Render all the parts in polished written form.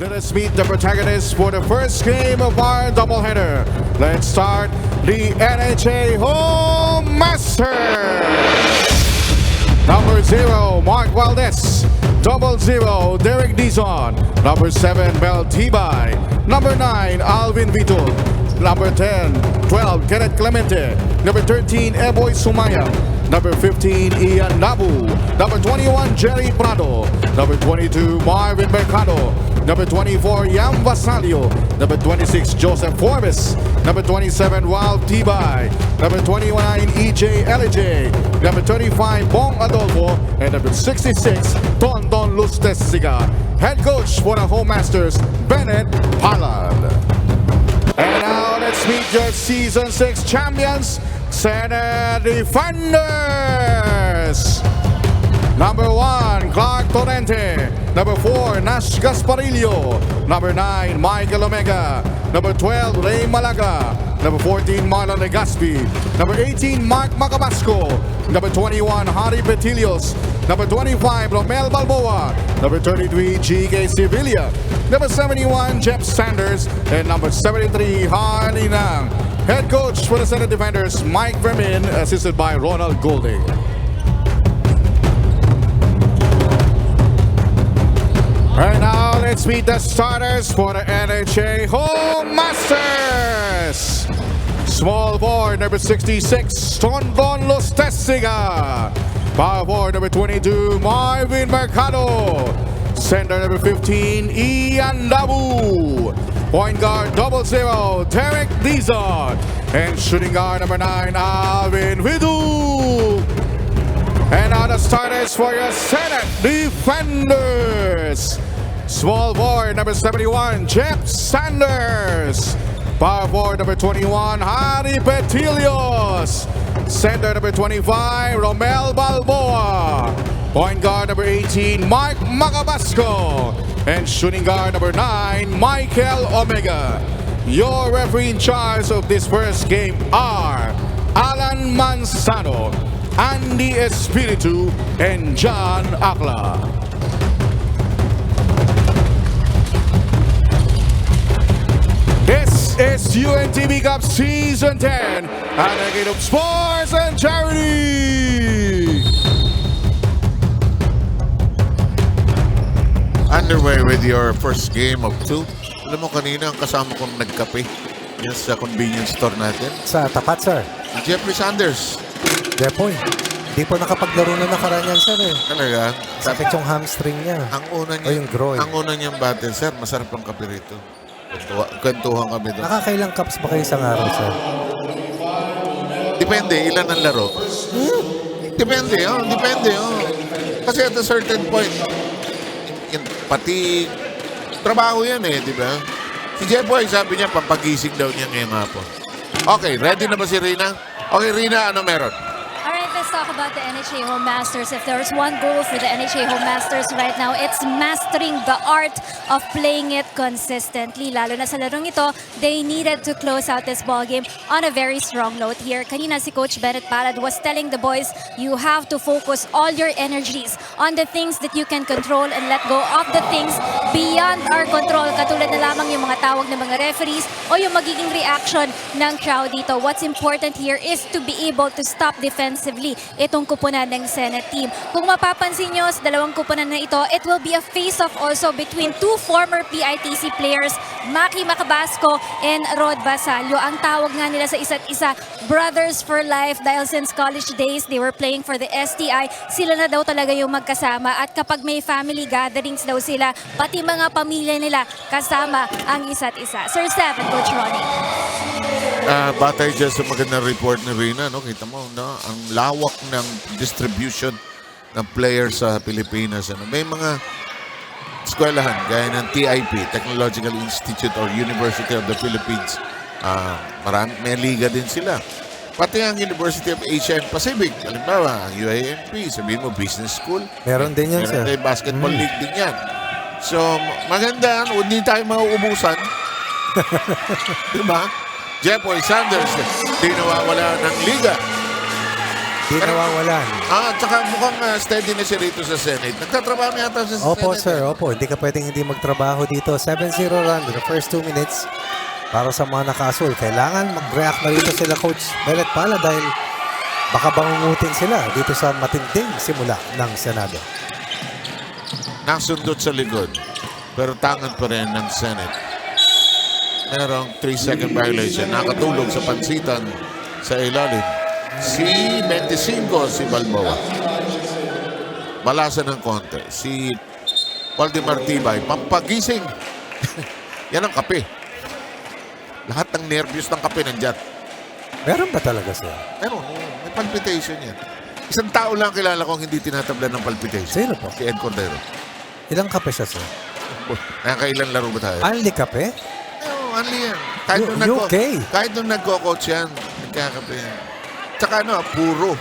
Let us meet the protagonists for the first game of our doubleheader. Let's start the NHA Home Masters. Number 0, Mark Valdez. Double 0, Derek Dizon. Number 7, Mel Tibay. Number 9, Alvin Vitul. Number 10, 12, Kenneth Clemente. Number 13, Eboy Sumaya. Number 15, Ian Nabu. Number 21, Jerry Prado. Number 22, Marvin Mercado. Number 24, Yam Vasalio. Number 26, Joseph Forbes. Number 27, Ralph Tibay. Number 29, EJ LJ. Number 35, Bong Adolfo. And number 66, Don Lustesiga. Head coach for the Home Masters, Bennett Palad. And now let's meet your Season 6 champions, Senate Defenders. Number 1, Clark Torrente. Number 4, Nash Gasparillo. Number 9, Michael Omega. Number 12, Ray Malaga. Number 14, Marlon Legaspi. Number 18, Mark Macabasco. Number 21, Harry Petilios. Number 25, Romel Balboa. Number 33, G.K. Sevilla. Number 71, Jeff Sanders. And number 73, Harley Nang. Head coach for the Senate Defenders, Mike Vermin, assisted by Ronald Golding. Right now, let's meet the starters for the NHA Home Masters. Small forward, number 66, Don Lustesiga. Power forward, number 22, Marvin Mercado. Center, number 15, Ian Dabu. Point guard, 00, Derek Dizon. And shooting guard, number 9, Alvin Vidu. And now the starters for your Senate Defenders. Small forward, number 71, Jeff Sanders. Power forward, number 21, Harry Petilios. Center, number 25, Romel Balboa. Point guard, number 18, Mark Macabasco. And shooting guard, number 9, Michael Omega. Your referee in charge of this first game are Alan Manzano, Andy Espiritu, and John Akla. This is UNTV Cup Season 10, a decade of sports and charity. Underway with your first game of 2. Alam mo, kanina ang kasama kong nagkape yan sa convenience store natin. Sa tapat, sir. Jeffrey Sanders. Depoy. Di po nakapaglaro na nakaraan yan, sir. Talaga? Sakit yung hamstring niya. Ang una niya, yung groin. Ang una niyang battle, sir, masarap ang kape rito. Kwentuhan kami doon. Nakakailang cups ba kayo sa araw, sir? Depende, ilan ang laro. Depende, depende. Kasi at a certain point, pati trabaho yan di ba? Si Jeboy, sabi niya, pampagising daw niya ngayong hapon. Okay, ready na ba si Rina? Okay, Rina, ano meron? Alright, let's talk about the NHA Home Masters. If there's one goal for the NHA Home Masters right now, it's mastering the art of playing it consistently. Lalo na sa larong ito, they needed to close out this ball game on a very strong note here. Kanina si Coach Bennett Palad was telling the boys, you have to focus all your energies on the things that you can control and let go of the things beyond our control. Katulad na lamang yung mga tawag ng mga referees o yung magiging reaction ng crowd dito. What's important here is to be able to stop defensively itong kupunan ng Senate team. Kung mapapansin nyo sa dalawang kupunan na ito, it will be a face-off also between two former PITC players, Maki Macabasco and Rod Basalio. Ang tawag nga nila sa isa't isa, brothers for life, dahil since college days, they were playing for the STI. Sila na daw talaga yung magkasama at kapag may family gatherings daw sila, pati mga pamilya nila kasama ang isa't isa. Sir Steph and Coach Ronnie. Batay dyan sa magandang report ni Rina, kita mo, ang lawak ng distribution ng players sa Pilipinas. May mga eskwelahan gaya ng TIP, Technological Institute or University of the Philippines. May liga din sila. Pati ang University of Asia and Pacific, halimbawa, ang UANP, sabihin mo, business school. Meron din yan, sir. Meron din basketball league din yan. So, maganda, hindi tayo mauubusan. Diba? Jeboy Sanders, di nawawala ng liga. Di nawawalan. Tsaka mukhang steady na siya rito sa Senate. Nagtatrabaho na yata siya sa Opo, Senate. sir. Opo, hindi ka pwedeng hindi magtrabaho dito. 7-0 run in the first 2 minutes para sa mga naka-asul. Kailangan mag-react na rito sila Coach Benet Pala dahil baka bangungutin sila dito sa matinding simula ng Senado. Nasundot sa likod. Pero tangan pa rin ng Senate. Merong 3-second violation. Nakatulog sa pansitan sa ilalim. Si 25, si Balboa. Balasan ng konti. Si Waldemar Tibay, pampagising. Yan ang kape. Lahat ng nervyos ng kape nandyan. Meron ba talaga sir? Pero may palpitation yan. Isang tao lang kilala ko ang hindi tinatablan ng palpitation. Sino po? Si Ed Cordero. Ilang kape siya sir? Nakakailan laro ba tayo? Only kape? Oo, ano yan. Kahit nung nagko-coach yan, nagkakape yan. Tsaka puro.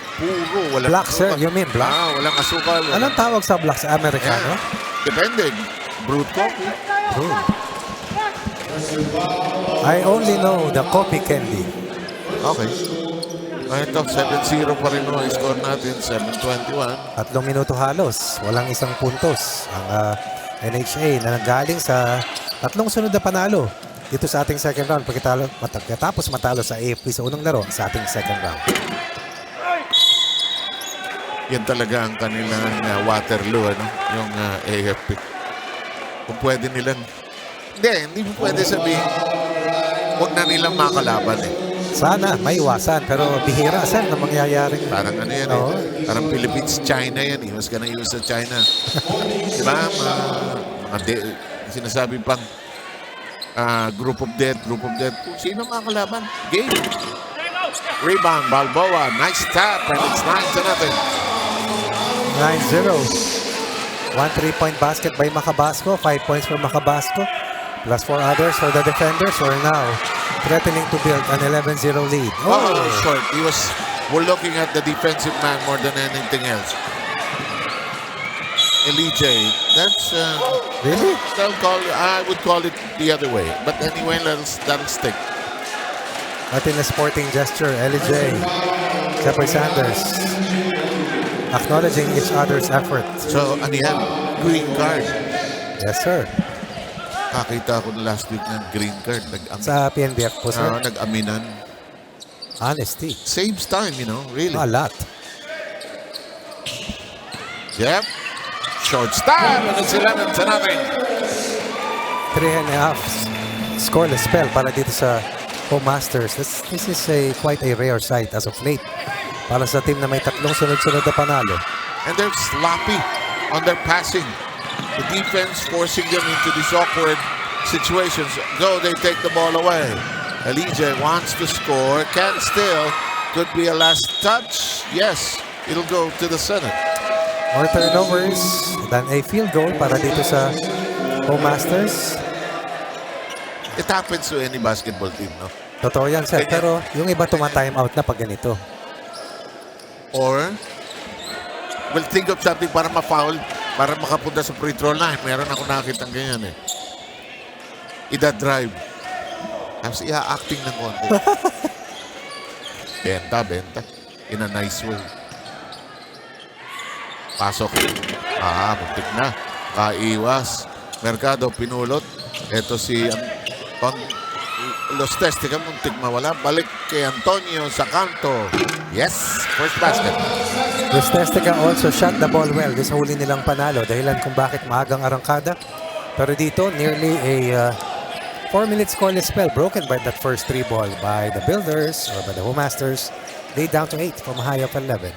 Walang Black sir, asukal. you mean black? Walang asukal. Anong tawag sa black sa Amerikano? Depende. Brute coffee. True. I only know the coffee candy. Okay. Ito, 7-0 pa rin ang score natin. 7-21. 3 minuto halos. Walang isang puntos. Ang NHA na nanggaling sa 3 sunod na panalo dito sa ating second round. Pagkatapos matalo sa AFP sa unang laro sa ating second round. Yan talaga ang kanilang Waterloo, yung AFP. Kung pwede nilang... Hindi mo pwede sabihin. Huwag na nilang makalaban Sana, may iwasan. Pero bihira, sir, na mangyayari. Parang yan Parang Philippines-China yan Mas gonna use sa China. Diba? Sinasabi pang group of death. Kung sino makalaban? Game. Rebound, Balboa. Nice tap. And it's 9-0. 9-0. 1 3-point basket by Macabasco. 5 points for Macabasco. Plus 4 others for the defenders who are now threatening to build an 11-0 lead. Short. We're looking at the defensive man more than anything else. Elijah, that's Really? I would call it the other way. But anyway, that'll stick. At in a sporting gesture, LJ, Shepard Sanders, acknowledging each other's effort. So, ano yan? Green card. Yes, sir. Kakita ko na last week ng green card. Sa PNBF po, sir. Nag-aminan. Honesty. Saves time, really. A lot. Yep. Short style. Ano sila ng natin? 3.5 scoreless spell para dito sa Home Masters. This is quite a rare sight as of late. Para sa team na may 3 sunod-sunod na panalo. And they're sloppy on their passing. The defense forcing them into these awkward situations. They take the ball away. Elijah wants to score. Can still. Could be a last touch. Yes, it'll go to the center. More turnovers than a field goal para dito sa Home Masters. It happens to any basketball team, no? Totoo yan, sir. Pero yung iba tuma-time out na pag ganito. Or, we'll think of something para ma-foul, para makapunta sa free throw line. Meron ako nakakita ng ganyan Ida-drive. Tapos ia-acting ng konti. Benta. In a nice way. Pasok. Muntik na. Kaiwas. Mercado, pinulot. Ito si Los Testica, muntik mawala. Balik kay Antonio sa kanto. Yes, first basket. Los Testica also shot the ball well. This huli nilang panalo. Dahilan kung bakit maagang arangkada. Pero dito, nearly a 4-minute scoreless spell broken by that first 3 ball by the Builders or by the Home Masters. Laid down to 8 from a high of 11.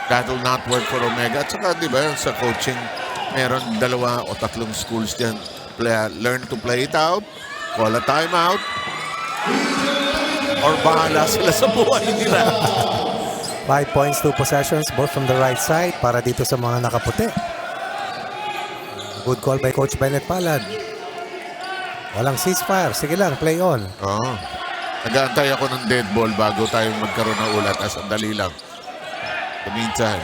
That'll not work for Omega. At saka, di ba, sa coaching, meron 2 o 3 schools dyan. Learn to play it out, call a timeout, or bahala sila sa buhay nila. 5 points, 2 possessions, both from the right side para dito sa mga nakaputi. Good call by Coach Benet Palad. Walang ceasefire. Sige lang, play on. Nag-aantay ako ng dead ball bago tayo magkaroon ng ulat. As ang dali lang. The meantime,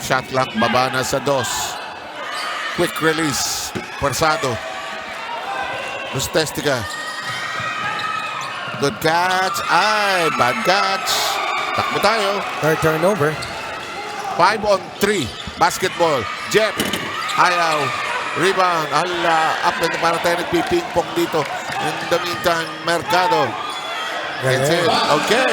shot clock, baba na sa 2. Quick release. Persado. Bustastica. Good catch. Ay, bad catch. Takbo tayo. Third turnover. 5-on-3. Basketball. Jeff. Ayaw. Rebound. Hala. Up and para tayo nagpiping-pong dito. In the meantime, Mercado. Gets it. Okay.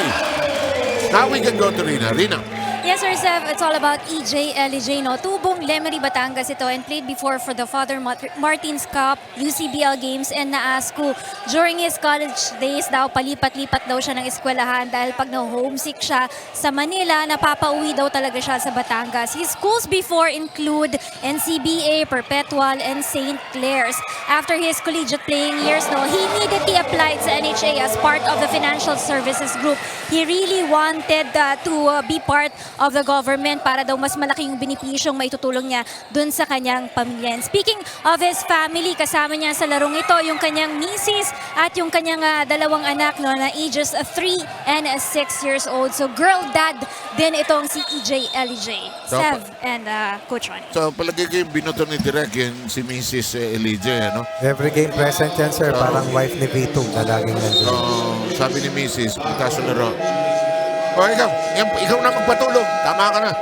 Now we can go to Rina. Rina. Yes, sir, Sev. It's all about EJ Elijay, no? Tubong Lemery, Batangas ito and played before for the Father Martins Cup, UCBL games, and naasco. During his college days daw, palipat-lipat daw siya ng eskwelahan dahil pag na-homesick siya sa Manila, napapauwi daw talaga siya sa Batangas. His schools before include NCBA, Perpetual, and St. Clair's. After his collegiate playing years, no, he immediately applied sa NHA as part of the financial services group. He really wanted to be part of the government para daw mas malaki yung benepisyong maitutulong niya dun sa kanyang pamilya. And speaking of his family, kasama niya sa larong ito yung kanyang misis at yung kanyang dalawang anak, no, na ages 3 and 6 years old. So girl dad din itong si EJ Elijay. So, Sev and Coach Ronnie. So, palagi kayo binoto ni Direk yun si Mrs. Elijah, ano? Every game present yan, sir. Parang wife ni Vito na laging nandun. Sabi ni Mrs. punta sa laro. O, ikaw na magpatulog. Tama ka na.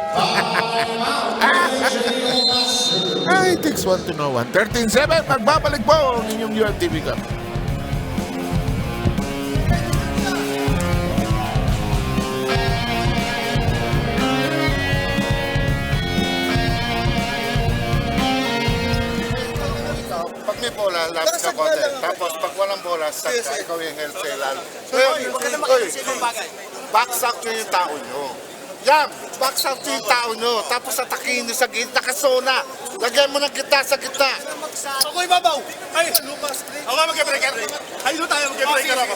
It takes one to know one. 13-7, magbabalik po ang inyong UNTV Cup. Pag may bola, lapit ka konti. Tapos pag walang bola, start ka. Ikaw yung health sa ilalim. Huwag ka na makikita ng bagay. Box out nyo yung tao nyo. Yan! Box out nyo yung tao nyo. Tapos atakin nyo sa gitna, kasona. Lagyan mo ng gitna sa gitna. Ako ibabaw! Ay! Ako mag-breaker! Ay, doon tayo mag-breaker ako.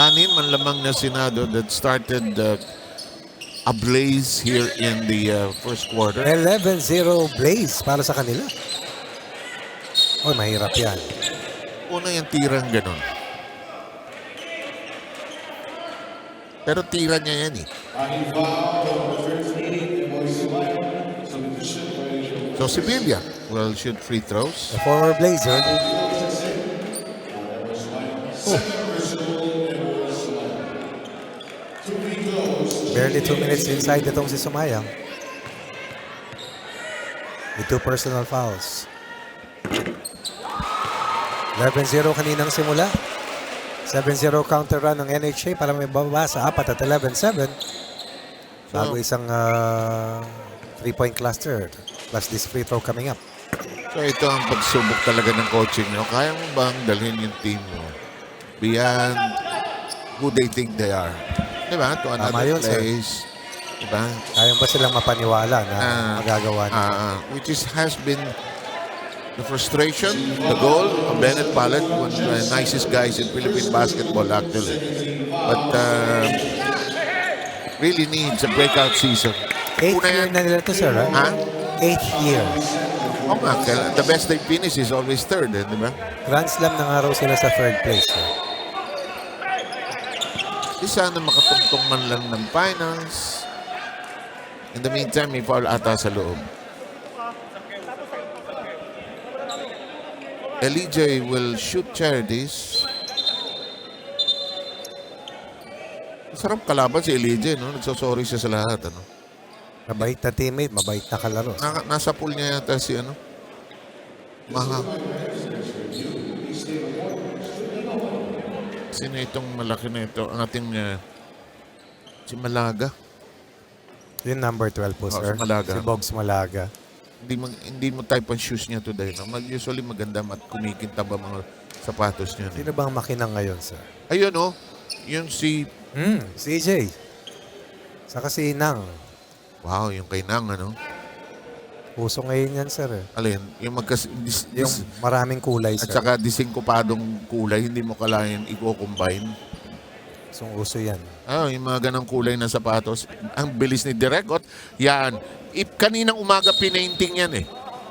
Anim ang lamang na Senado that started a blaze here in the first quarter. 11-0 Blaze para sa kanila. Oh, mahirap yan. Una yung tirang ganun. Pero tira niya yan eh. So Sibilia will shoot free throws. The former Blazer. Barely 2 minutes inside itong si Sumayang. With 2 personal fouls. 11-0 kaninang simula. 7-0 counter run ng NHA para may bababa sa 4 at 11-7. Bago isang 3-point cluster plus this free throw coming up. So ito ang pagsubok talaga ng coaching nyo. Kaya mo bang dalhin yung team mo beyond who they think they are? Diba? To another yun, place. Diba? Kaya ba silang mapaniwala na magagawa nila? Which has been the frustration, the goal of Bennett Pallet, one of the nicest guys in Philippine basketball actually. But really needs a breakout season. 8th year na nila to, sir. 8th year. Oo nga, the best they finish is always third, di ba? Grand Slam na nga raw sila sa third place. Di sana makatungtong man lang ng finals. In the meantime, may foul ata sa loob. LJ will shoot charities. Sarap kalaban si LJ, no? Nagsosorry siya sa lahat, ano? Mabait na teammate, mabait na kalaro. Nasa pool niya yata si, ano? Maha. Sino itong malaki na ito? Ang ating si Malaga. Yung number 12 po, sir. Si Malaga. Si Bogs Malaga. Hindi mo type ang shoes niya today. No? Usually maganda at kumikinta ba mga sapatos niya. Sino bang makinang ngayon, sir? Ayun, oh. Yun si... CJ. Saka si Inang. Wow, yung kay Nang, ano? Uso ngayon yan, sir. Alin? Yung Yung maraming kulay, at sir. saka disingkupadong kulay, hindi mo kalayan i-combine. Uso yan. Yung mga ganang kulay na sapatos. Ang bilis ni Direkot. Yan. Kaninang umaga pinainting yan eh.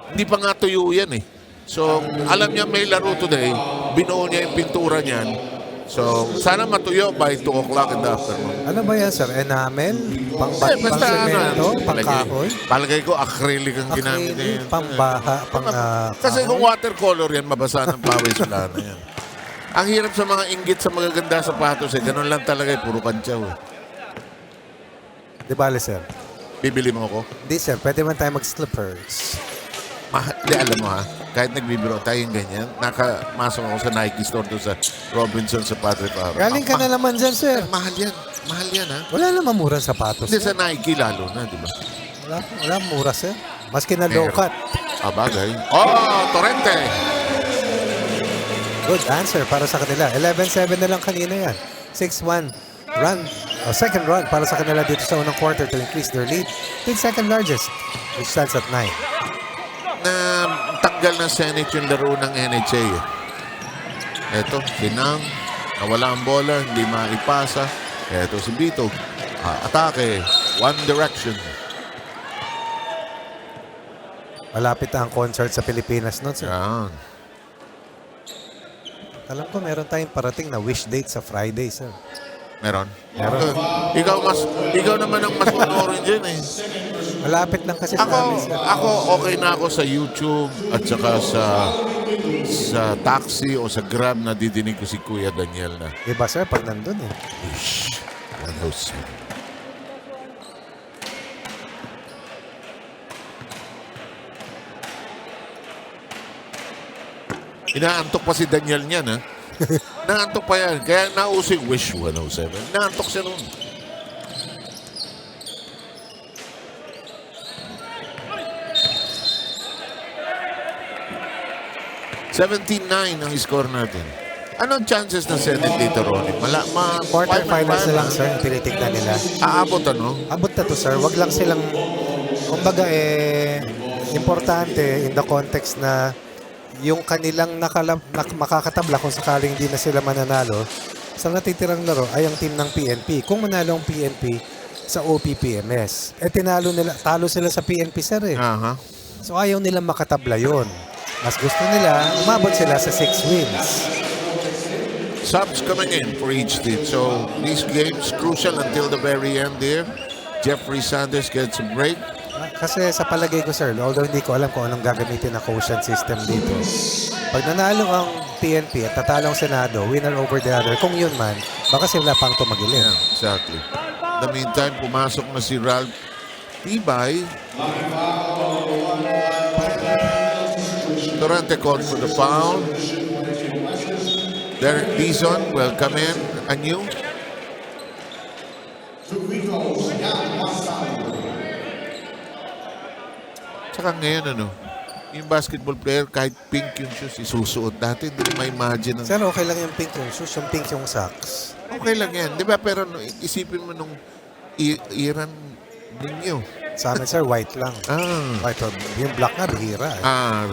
Hindi pa nga tuyo yan eh. So, alam niya may laro today. Binuo niya yung pintura niyan. So, sana matuyo by 2 o'clock in the afternoon. Ano ba yan, sir? Enamel? Basta Pang-semento? Pang-kahoy? Palagay ko acrylic ang ginamit niya. Pang-baha? Kasi kung watercolor yan, mabasa ng pawis wala na yan. Ang hirap sa mga inggit sa magaganda sapatos eh. Ganun lang talaga eh. Puro kantsaw eh. Di bale, sir? Bibili mo ako? Hindi, sir. Pwede man tayo mag-slippers. Di, alam mo ha, kahit nagbibiro tayo yung ganyan, nakamasok ako sa Nike store doon sa Robinson sa Padre Paro. Galing ka na naman dyan, sir. Mahal yan. Mahal yan ha. Wala naman murang sapatos. Hindi Sir. sa Nike lalo na, di ba? Wala mura, sir. Maski na low cut. Bagay. Torrente! Good answer para sa kanila. 11-7 na lang kanina yan. 6-1 run. Second run para sa kanila dito sa unang quarter to increase their lead to second largest, which stands at 9. Na tanggal na Senate yung laro ng NHA. Eto, Sinang, nawala ang bola, hindi maipasa. Eto si Bito, atake, one direction. Malapit na ang concert sa Pilipinas noon, sir. Yan. Alam ko meron tayong parating na wish date sa Friday, sir. Meron? Meron. Ikaw naman ang mas manorin dyan eh. Malapit lang kasi sa amin, sir. Ako okay na ako sa YouTube at saka sa taxi o sa Grab na didinig ko si Kuya Daniel na. Diba, sir? Pag nandun eh. Ish, 107. Inaantok pa si Daniel niyan, ha? Naantok pa yan. Kaya nauso yung Wish 107. Naantok siya nun. $17-9 ang score natin. Anong chances na Senate dito, Ronnie? Quarterfinals na lang, sir. Tinitignan nila. Aabot ano? Abot na to, sir. Wag lang silang, kumbaga importante in the context na yung kanilang makakatabla kung sakaling hindi na sila mananalo sa natitirang laro ay ang team ng PNP. Kung manalo ang PNP sa OPPMS, talo sila sa PNP, sir eh. So ayaw nilang makatabla yon. Mas gusto nila, umabot sila sa 6 wins. Subs coming in for each team. So these games crucial until the very end there. Jeffrey Sanders gets a break. Kasi sa palagay ko, sir, although hindi ko alam kung anong gagamitin na quotient system dito, pag nanalo ang PNP at tatalo ang Senado, winner over the other, kung yun man, baka sila pang tumagilin. Yeah, exactly. In the meantime, pumasok na si Ralph Tibay. Torrente called for the foul. Derek Dizon will come in anew. Saka ngayon yung basketball player kahit pink yung shoes isusuot. Dati hindi ko ma-imagine. Sir, okay lang yung pink yung shoes, yung pink yung socks. Okay lang yan. Di ba? Pero isipin mo nung Iran ninyo. Sa amin, sir, white lang. White. Yung black na, bihira.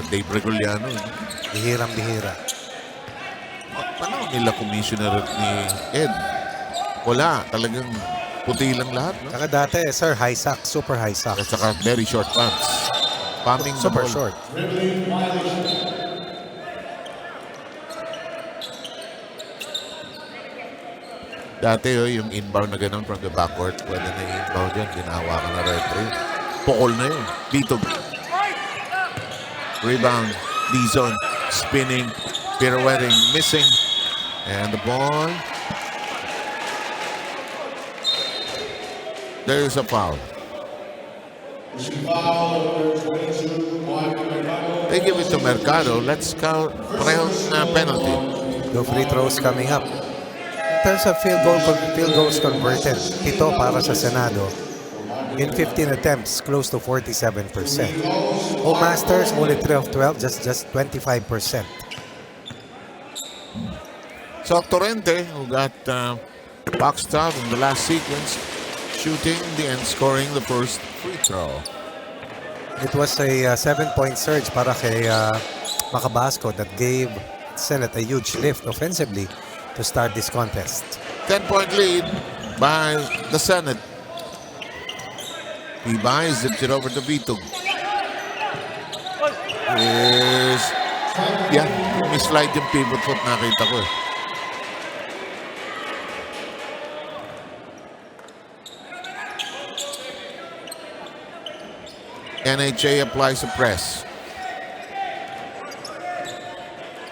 Dave Reguliano. Bihirang-bihira. Paano nila commissioner ni Ed? Wala. Talagang puti lang lahat. No? Saka dati, sir, high socks, super high socks. At saka very short pants. Pumping Super the ball. short. Dati yung inbound na ganun from the backcourt, pwede na inbound yan, ginawa ka na referee. Pukol na yun. Dito. Rebound. D-zone. Spinning. Pirouetting. Missing. And the ball. There is a foul. They give it to Mercado. Let's count penalty. No free throws coming up. In terms of field goals converted, 7 para sa Senado. In 15 attempts, close to 47%. Home Masters, only 3 of 12, just 25%. So Torrente, who got boxed out in the last sequence, shooting and scoring the first free throw. It was a 7-point surge para kay Macabasco that gave Senate a huge lift offensively to start this contest. 10-point lead by the Senate. Tibay zips it over to Vitug. Mislide yung pivot foot nakita ko eh. NHA applies a press.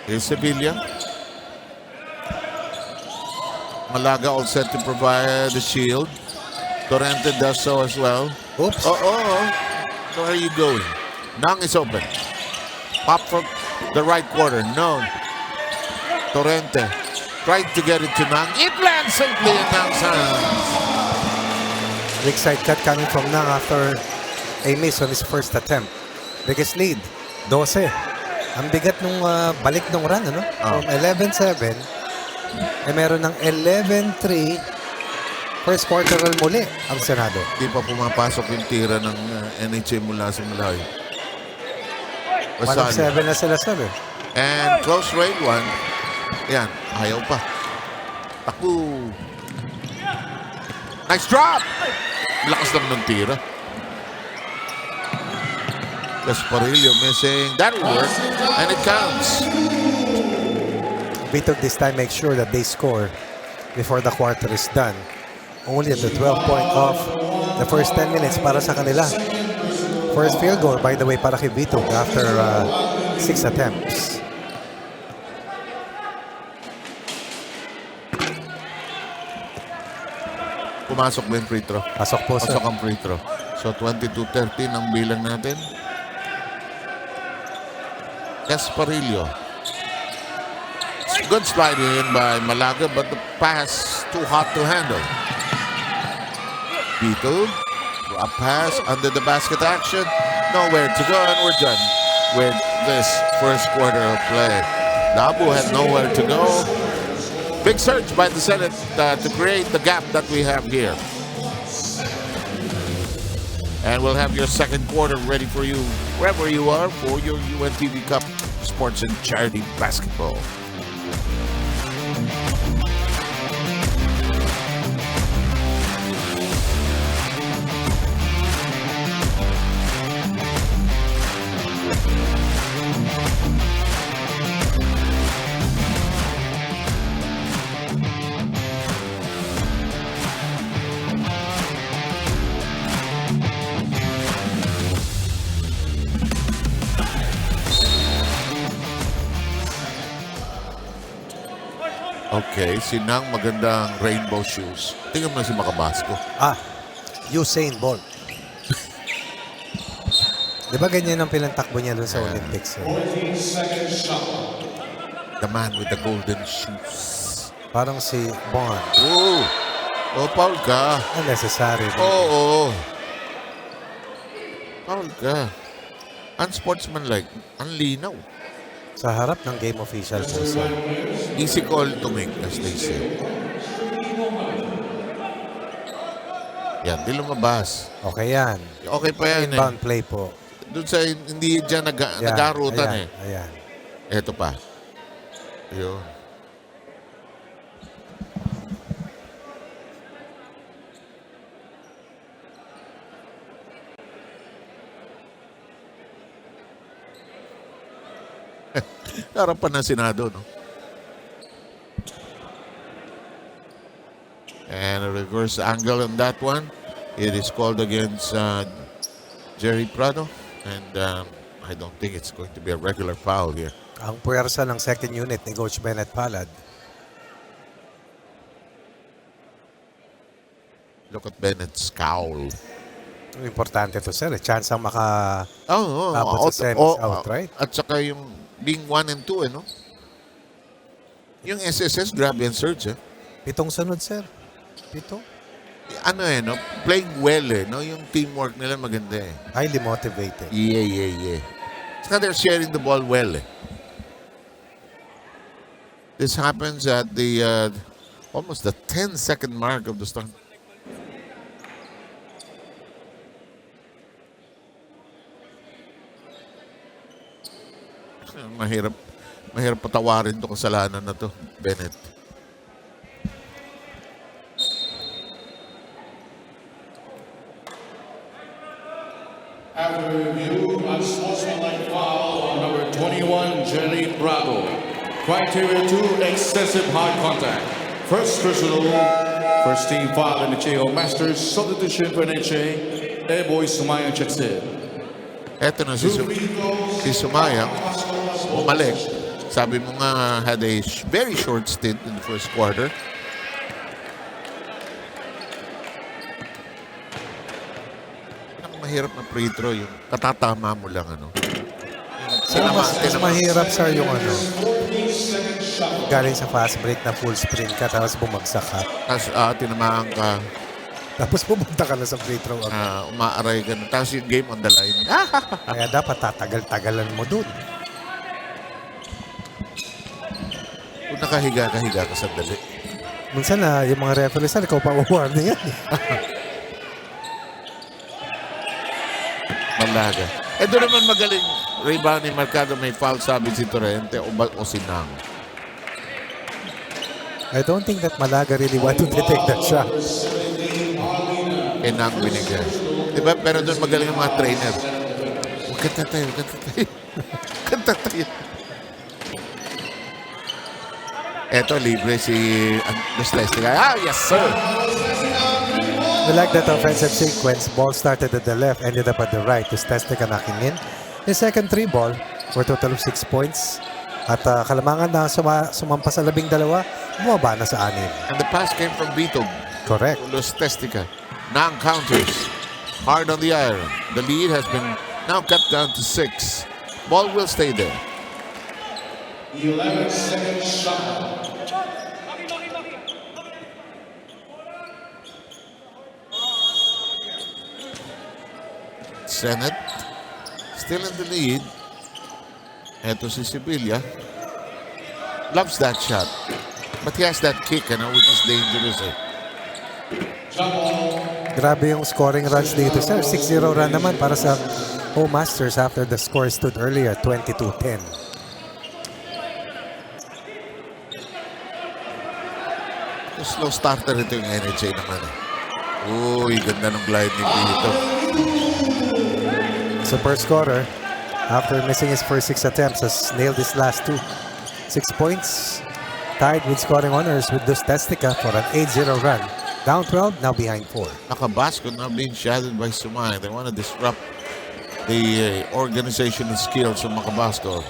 Here's Sevilla. Malaga all set to provide the shield. Torrente does so as well. Oops. Where are you going? Nang is open. Pop from the right quarter. No. Torrente tried to get it to Nang. It lands simply in Nang's hands. Big side cut coming from Nang after a miss on his first attempt. Biggest lead, 12. Ang bigat nung balik nung run, ano? From 11-7, meron ng 11-3 first quarter muli ang Senado. Di pa pumapasok yung tira ng NHA mula sa malayo. 1-7 na sila, sir. And close range one. Yan, ayaw pa. Taku. Nice drop! Lakas lang ng tira. Gasparillo missing. That worked. And it counts. Vitug this time make sure that they score before the quarter is done. Only at the 12-point off the first 10 minutes para sa kanila. First field goal, by the way, para kay Vitug after 6 attempts. Pumasok ba yung free throw? Pasok po, sir. Pasok ang free throw. So 22-13 ang bilang natin. Gasparillo. Good sliding in by Malaga, but the pass too hot to handle. Vito, a pass under the basket action. Nowhere to go, and we're done with this first quarter of play. Labu had nowhere to go. Big surge by the Senate to create the gap that we have here. And we'll have your second quarter ready for you wherever you are for your UNTV Cup Sports and Charity Basketball. Okay, sinang magandang rainbow shoes. Tingnan mo si Macabasco. Usain Bolt. Di ba ganyan ang pinantakbo niya doon sa Olympics? The man with the golden shoes. Parang si Bond. Foul ka. Unnecessary. Foul ka. Unsportsmanlike. Unlinaw. Sa harap ng game official po, sir. Easy call to make, as they say. Yan, di lumabas. Okay yan. Okay pa yan eh. Inbound play po. Doon sa hindi dyan nag-arutan eh. Ayan. Eto pa. Yun. Harapan ng Senado, no? And a reverse angle on that one. It is called against Jerry Prado. And I don't think it's going to be a regular foul here. Ang puwersa ng second unit ni Coach Bennett Palad. Look at Bennett's cowl. Importante to, sir. Chance ang abot sa semis outright. At saka yung being 1 and 2, no? Yung SSS, grab and search, eh. 7 sunod, sir. 7. Ano no? Playing well, no? Yung teamwork nila maganda, eh. Highly motivated. Yeah. Saka they're sharing the ball well, eh. This happens at the almost the 10-second mark of the start. Mahirap patawarin to kasalanan na to, Bennett. After review, unsportsmanlike foul on number 21, Jenny Bravo. Criteria 2, excessive hard contact. First personal, first team foul in the NHA Masters. Substitution for NHA, Boy Sumayang checks in. Eto na si Sumayang, bumalik. Sabi mo nga, had a very short stint in the first quarter. Mahirap na free throw yung katatama mo lang ano. Mas mahirap sir yung ano. Galing sa fast break na full sprint ka tapos bumagsak ka. Tapos tinamaan ka, Tapos pumunta ka na sa free throw. umaaray ka na. Tapos yung game on the line. Kaya dapat tatagal-tagalan mo dun. Kung nakahiga ka sandali. Minsan na yung mga referees ikaw pa warning yan. Malaga. Doon naman magaling rebound ni Mercado, may foul sabi si Torrente o si Nang. I don't think that Malaga really wanted to take that shot. Nang binigay. Diba? Pero doon magaling ang mga trainer. Kanta tayo. Kanta tayo. Eto, libre si Milestones. Yes sir! We like that offensive sequence. Ball started at the left, ended up at the right. Testica knocking in. His second 3 ball for a total of 6 points. At kalamangan na sumampa sa 12, bumaba na sa 6. And the pass came from Bitog. Correct. Testica. Nang counters. Hard on the iron. The lead has been now cut down to 6. Ball will stay there. 11-second shot. Senate still in the lead. Eto si Sevilla. Loves that shot. But he has that kick, which is dangerous. Grabe yung scoring runs dito, sir. 6-0 run naman para sa Home Masters after the score stood earlier, 22-10. Slow starter ito yung NHA naman. Uy, ganda ng glide ni Vito. Super scorer, after missing his first 6 attempts, has nailed his last 2. 6 points, tied with scoring honors with Testica for an 8-0 run. Down 12, now behind 4. Nakabasco now being shadowed by Sumay. They want to disrupt the organizational skills of Macabasco.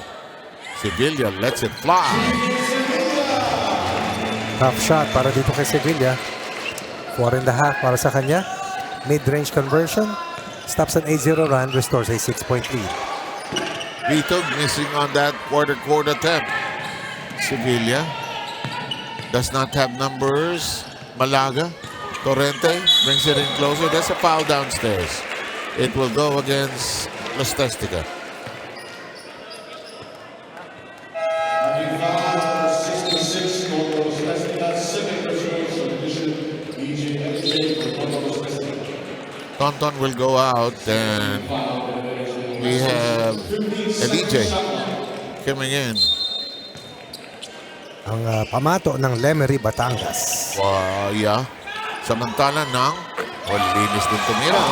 Sevilla lets it fly. Tough shot para dito kay Sevilla. 4.5 para sa kanya. Mid-range conversion. Stops an 8-0 run, restores a 6-point lead. Vito missing on that quarter attempt. Sevilla does not have numbers. Malaga. Torrente brings it in closer. There's a foul downstairs. It will go against Testica. Tonton will go out and we have LJ coming in. Ang pamato ng Lemery, Batangas. Yeah. Samantala ng linis din tumira.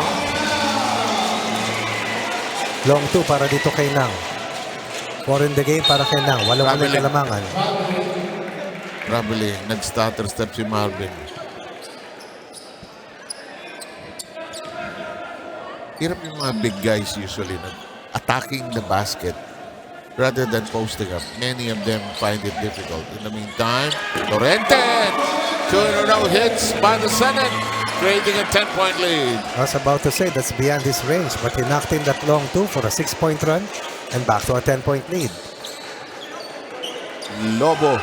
Long 2 para dito kay Nang. 4 in the game para kay Nang. Walang kalamangan. Traveling. Nag-stutter step si Marvin. Hirap yung mga big guys usually attacking the basket rather than posting up. Many of them find it difficult. In the meantime, Torrente! 2 in a row hits by the Senate, creating a 10-point lead. I was about to say that's beyond his range, but he knocked in that long 2 for a 6-point run and back to a 10-point lead. Lobo.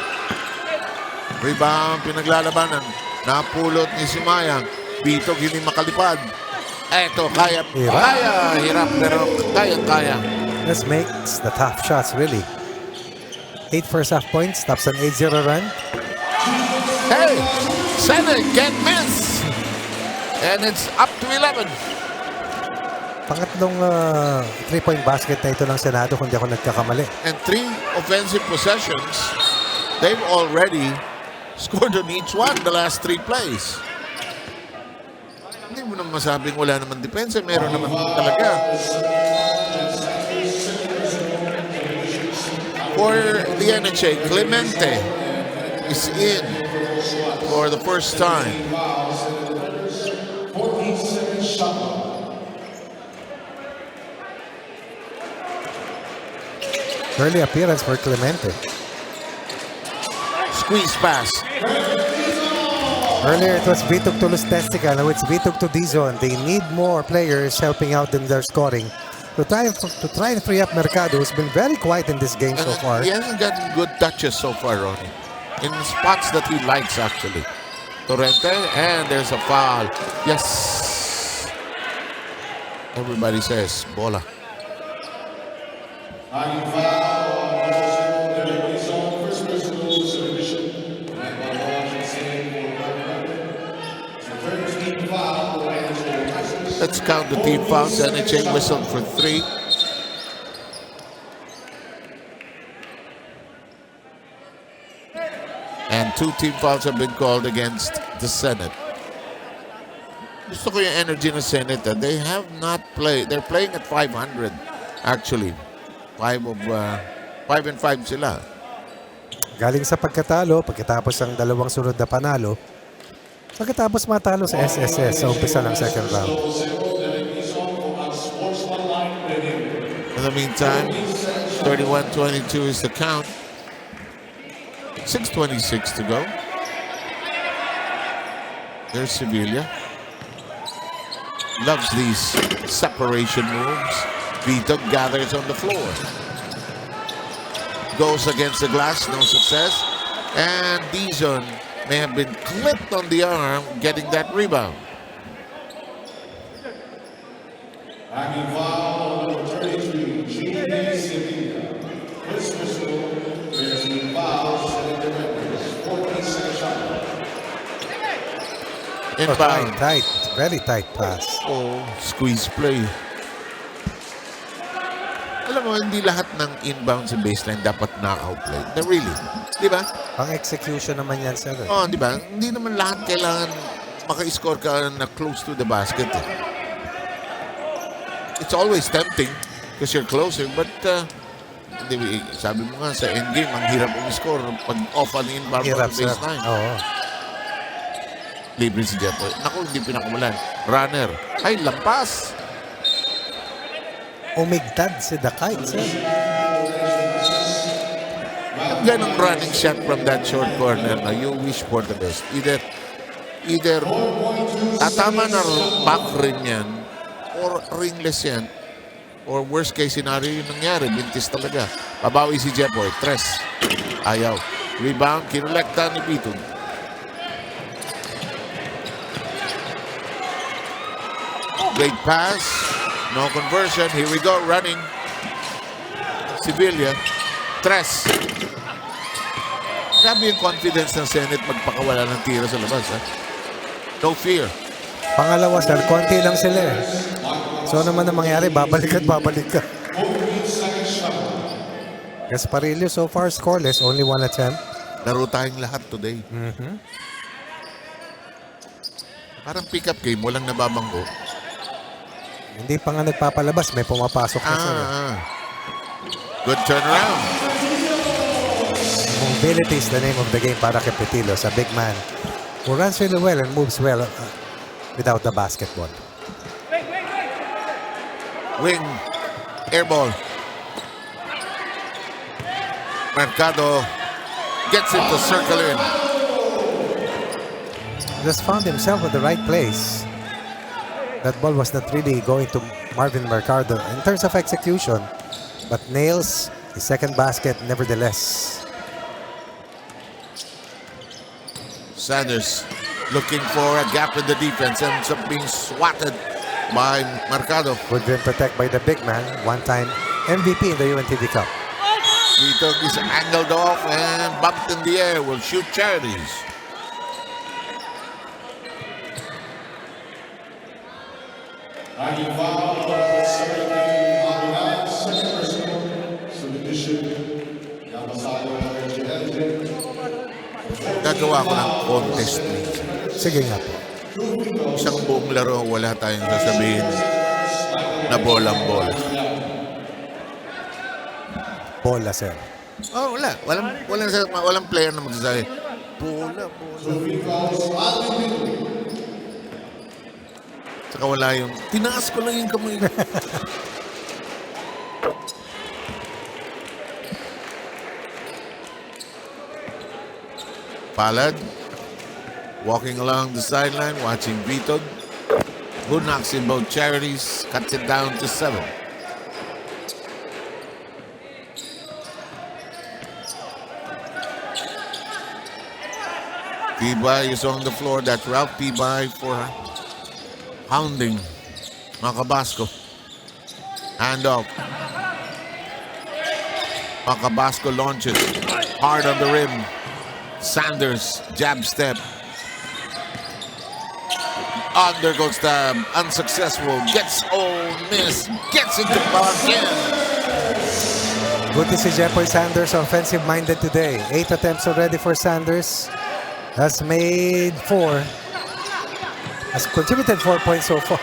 Rebound, pinaglalabanan. Napulot ni Simayang. Bitog hindi makalipad. Eto, kaya. Hirap pero kaya. This makes the tough shots really. 8 first half points, stops an 8-0 run. Hey, Senate can't miss. And it's up to 11. Pangatlong 3-point basket na ito ng Senado kung di ako nagkakamali. And 3 offensive possessions, they've already scored on each one the last 3 plays. Hindi mo naman masabing wala naman depensa. Meron naman talaga. For the NHA, Clemente is in for the first time. Early appearance for Clemente. Squeeze pass. Earlier it was Vitug to Lustestica. Now it's Vitug to Dizon. They need more players helping out in their scoring. To try and free up Mercado, who's been very quiet in this game so far. He hasn't gotten good touches so far, Ronnie. In spots that he likes, actually. Torrente, and there's a foul. Yes. Everybody says, bola. Let's count the team fouls. NHA whistled for 3. And 2 team fouls have been called against the Senate. Gusto ko yung energy ng Senate. They have not played. They're playing at 500, actually. 5 and 5 sila. Galing sa pagkatalo, pagkatapos ang dalawang sunod na panalo, pagkatapos matalo sa SSS sa umpisa ng second round. In the meantime, 31-22 is the count. 6:26 to go. There's Sevilla. Loves these separation moves. Vitug gathers on the floor. Goes against the glass, no success. And Dizon may have been clipped on the arm getting that rebound. Inbound. Tight, very tight pass. Oh, squeeze play. Alam mo, hindi lahat ng inbound sa baseline dapat knockout play. Na really. Di ba? Pang execution naman yan, sir. Oh, di ba? Hindi naman lahat kailangan maka-score ka na close to the basket. It's always tempting because you're closer, but sabi mo nga sa endgame, ang hirap score pag off ang inbound Hirap, sa baseline. Oo. Libre si Jepo. Naku, hindi pinakamulan. Runner. Ay, lampas. Umigtad si Dakay, sir. Ganong running shot from that short corner na you wish for the best. Either tatama na back rin yan or ringless yan. Or worst case scenario yung nangyari. Bintis talaga. Pabawi si Jepo. Tres. Ayaw. Rebound. Kinolekta ni Pitong. Great pass. No conversion. Here we go. Running. Sevilla. Tres. Grabe yung confidence ng Senate magpakawala ng tira sa labas. Ha? No fear. Pangalawa, sir, konti lang sila eh. So naman ang mangyari, babalik ka. Gasparillo so far scoreless, only 1 attempt. Laro tayong lahat today. Parang pick-up game, walang nababanggo. Hindi pa nga nagpapalabas, may pumapasok na sir. Good turnaround. Mobility is the name of the game para kay Petilos, a big man who runs really well and moves well without the basketball. Wing. Air ball. Mercado gets it to circle in. Just found himself at the right place. That ball was not really going to Marvin Mercado in terms of execution, but nails his second basket nevertheless. Sanders looking for a gap in the defense, ends up being swatted by Mercado. Good rim protect by the big man, one-time MVP in the UNTV Cup. He took his angled off and bumped in the air. Will shoot charities. Gagawa ko ng contest minsan. Sige nga po. Isang buong laro, wala tayong sasabihin na bolang-bola. Bola, sir. Oh, wala. Walang player na magsasabi, bola. Saka wala yung, tinaas ko lang yung kamay. Palad, walking along the sideline, watching Vitog, who knocks in both charities, cuts it down to 7. Tibay is on the floor. That's Ralph Tibay for hounding Macabasco. Hand off. Macabasco launches hard on the rim. Sanders, jab step. Under goes the unsuccessful. Gets miss. Gets into Barkin. Good to see Jeffoy Sanders offensive-minded today. 8 attempts already for Sanders. Has made 4. Has contributed 4 points so far.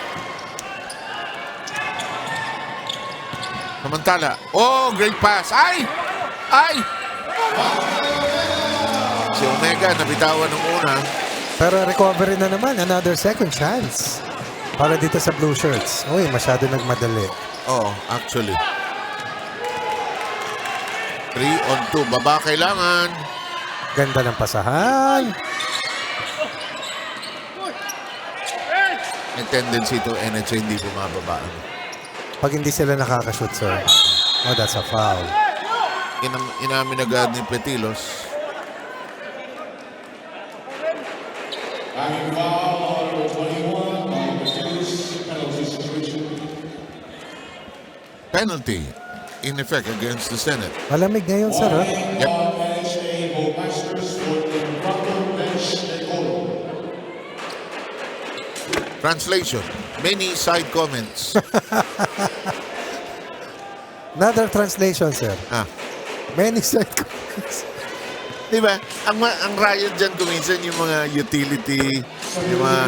Samantala. Oh, great pass. Ay! Si Omega nabitawan ng una. Pero recovery na naman. Another second chance. Para dito sa blue shirts. Uy, masyado nagmadali. Oh, actually. 3 on 2. Baba kailangan. Ganda ng pasahan. May tendency to NHA hindi bumababa. Pag hindi sila nakakashoot, sir. Oh, that's a foul. Inamin agad ni Petilos. Penalty in effect against the Senate. Malamig ngayon, sir. Ha? Yep. Translation. Many side comments. Another translation, sir. Many side comments. Diba? Ang riot dyan kuminsan yung mga utility, yung mga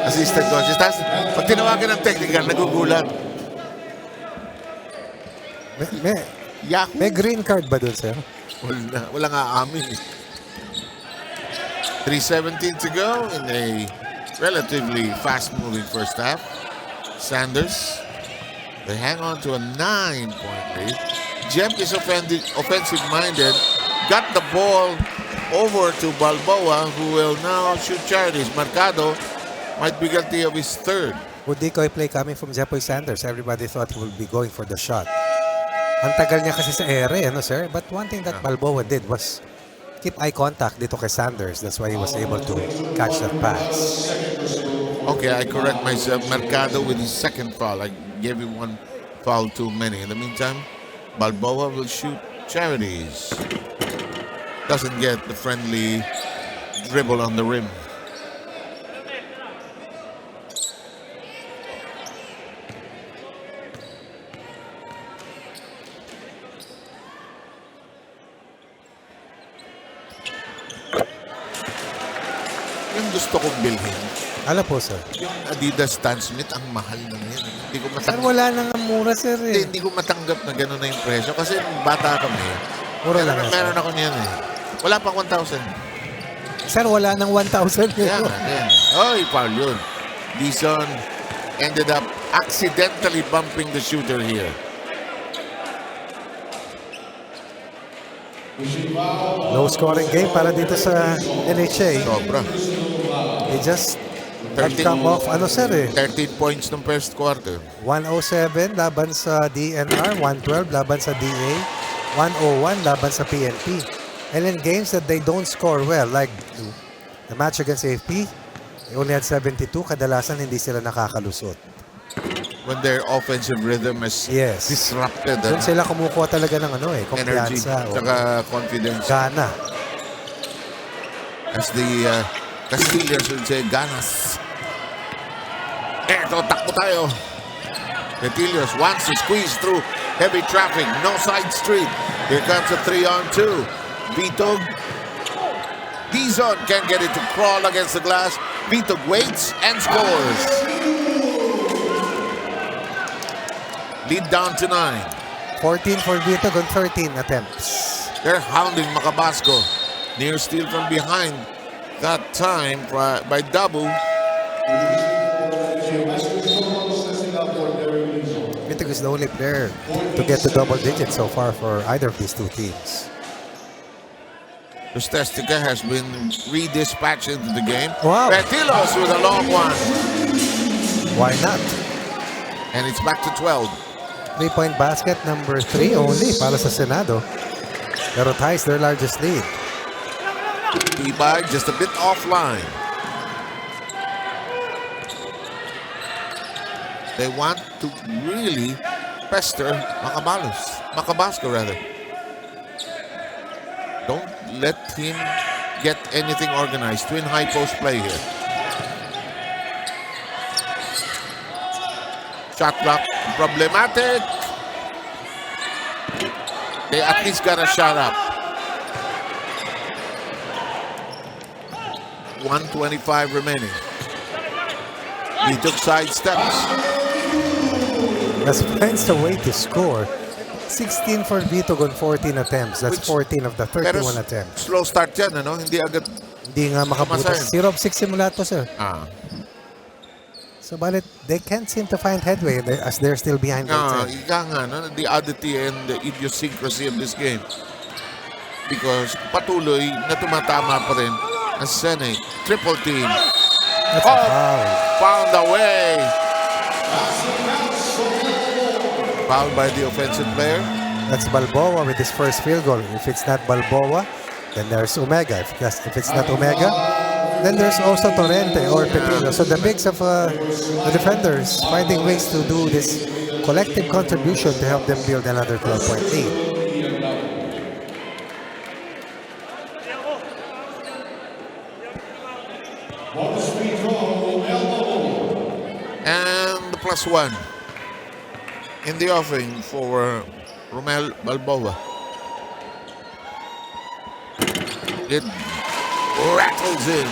assistant coaches. Tapos pag tinawagan ng technical, nagugulat. Yahoo! May green card ba dun, sir? Wala nga amin. 3:17 to go in a relatively fast-moving first half. Sanders, they hang on to a 9-point lead. Jeff is offensive-minded. Got the ball over to Balboa, who will now shoot charities. Mercado might be guilty of his third. Good decoy play coming from Jeffoy Sanders. Everybody thought he would be going for the shot. Ang tagal niya kasi sa ere, ano, sir? But one thing that Balboa did was keep eye contact dito kay Sanders. That's why he was able to catch that pass. Okay, I correct myself. Mercado with his second foul. I gave him one foul too many. In the meantime, Balboa will shoot charities. Doesn't get the friendly dribble on the rim. Yung gusto kong bilhin, Ano po, sir? yung Adidas Stan Smith, ang mahal na yan. Hindi ko Sir, matanggap. wala nang mura, sir. Hindi ko matanggap na gano'n na yung presyo. Kasi nung bata kami, Mura lang. meron ako niyan eh. Wala pang 1,000. Sir, wala nang 1,000. Yan. Oy, foul yun. Dison ended up accidentally bumping the shooter here. Low scoring game para dito sa NHA. Sobra. They just have come off, 13 points ng first quarter. 107 laban sa DNR, 112 laban sa DA, 101 laban sa PNP. And in games that they don't score well, like the match against AFP, they only had 72. Kadalasan hindi sila nakakalusot. When their offensive rhythm is disrupted. Doon sila kumukuha talaga ng energy, kumpiyansa. saka confidence. Gana. As the Castilians would say, ganas. Ito, takbo tayo. Retilios wants to squeeze through heavy traffic. No side street. Here comes a 3-on-2. Vito. Dizon can't get it to crawl against the glass. Vito waits and scores. Lead down to 9. 14 for Vito on 13 attempts. They're hounding Macabasco. Near steal from behind. That time by Dabu. Vito is the only player to get to double digits so far for either of these two teams. Rustestica has been redispatched into the game. Wow. Petilos with a long one. Why not? And it's back to 12. 3-point basket number 3 only para sa Senado. Pero ties their largest lead. Tibay just a bit offline. They want to really pester Macabasco rather. Don't let him get anything organized. Twin high post play here. Shot clock problematic. They at least got a shot up. 1:25 remaining. He took side steps. As finds a way to score. 16 for Vito on 14 attempts. That's 14 of the 31 attempts. Slow start yan, ano? Hindi agad. Hindi nga makabutas. 0 of 6 simula to, sir. So, balit, they can't seem to find headway as they're still behind. Ika nga, no? The oddity and the idiosyncrasy of this game. Because patuloy na tumatama pa rin ang Senate. Triple team. That's a foul. Found a way. Fouled by the offensive player. That's Balboa with his first field goal. If it's not Balboa, then there's Omega. If it's not Omega, then there's also Torrente or Petrillo. So the bigs of the defenders finding ways to do this collective contribution to help them build another 12-point lead. And the +1 in the offering for Romel Balboa. It rattles in.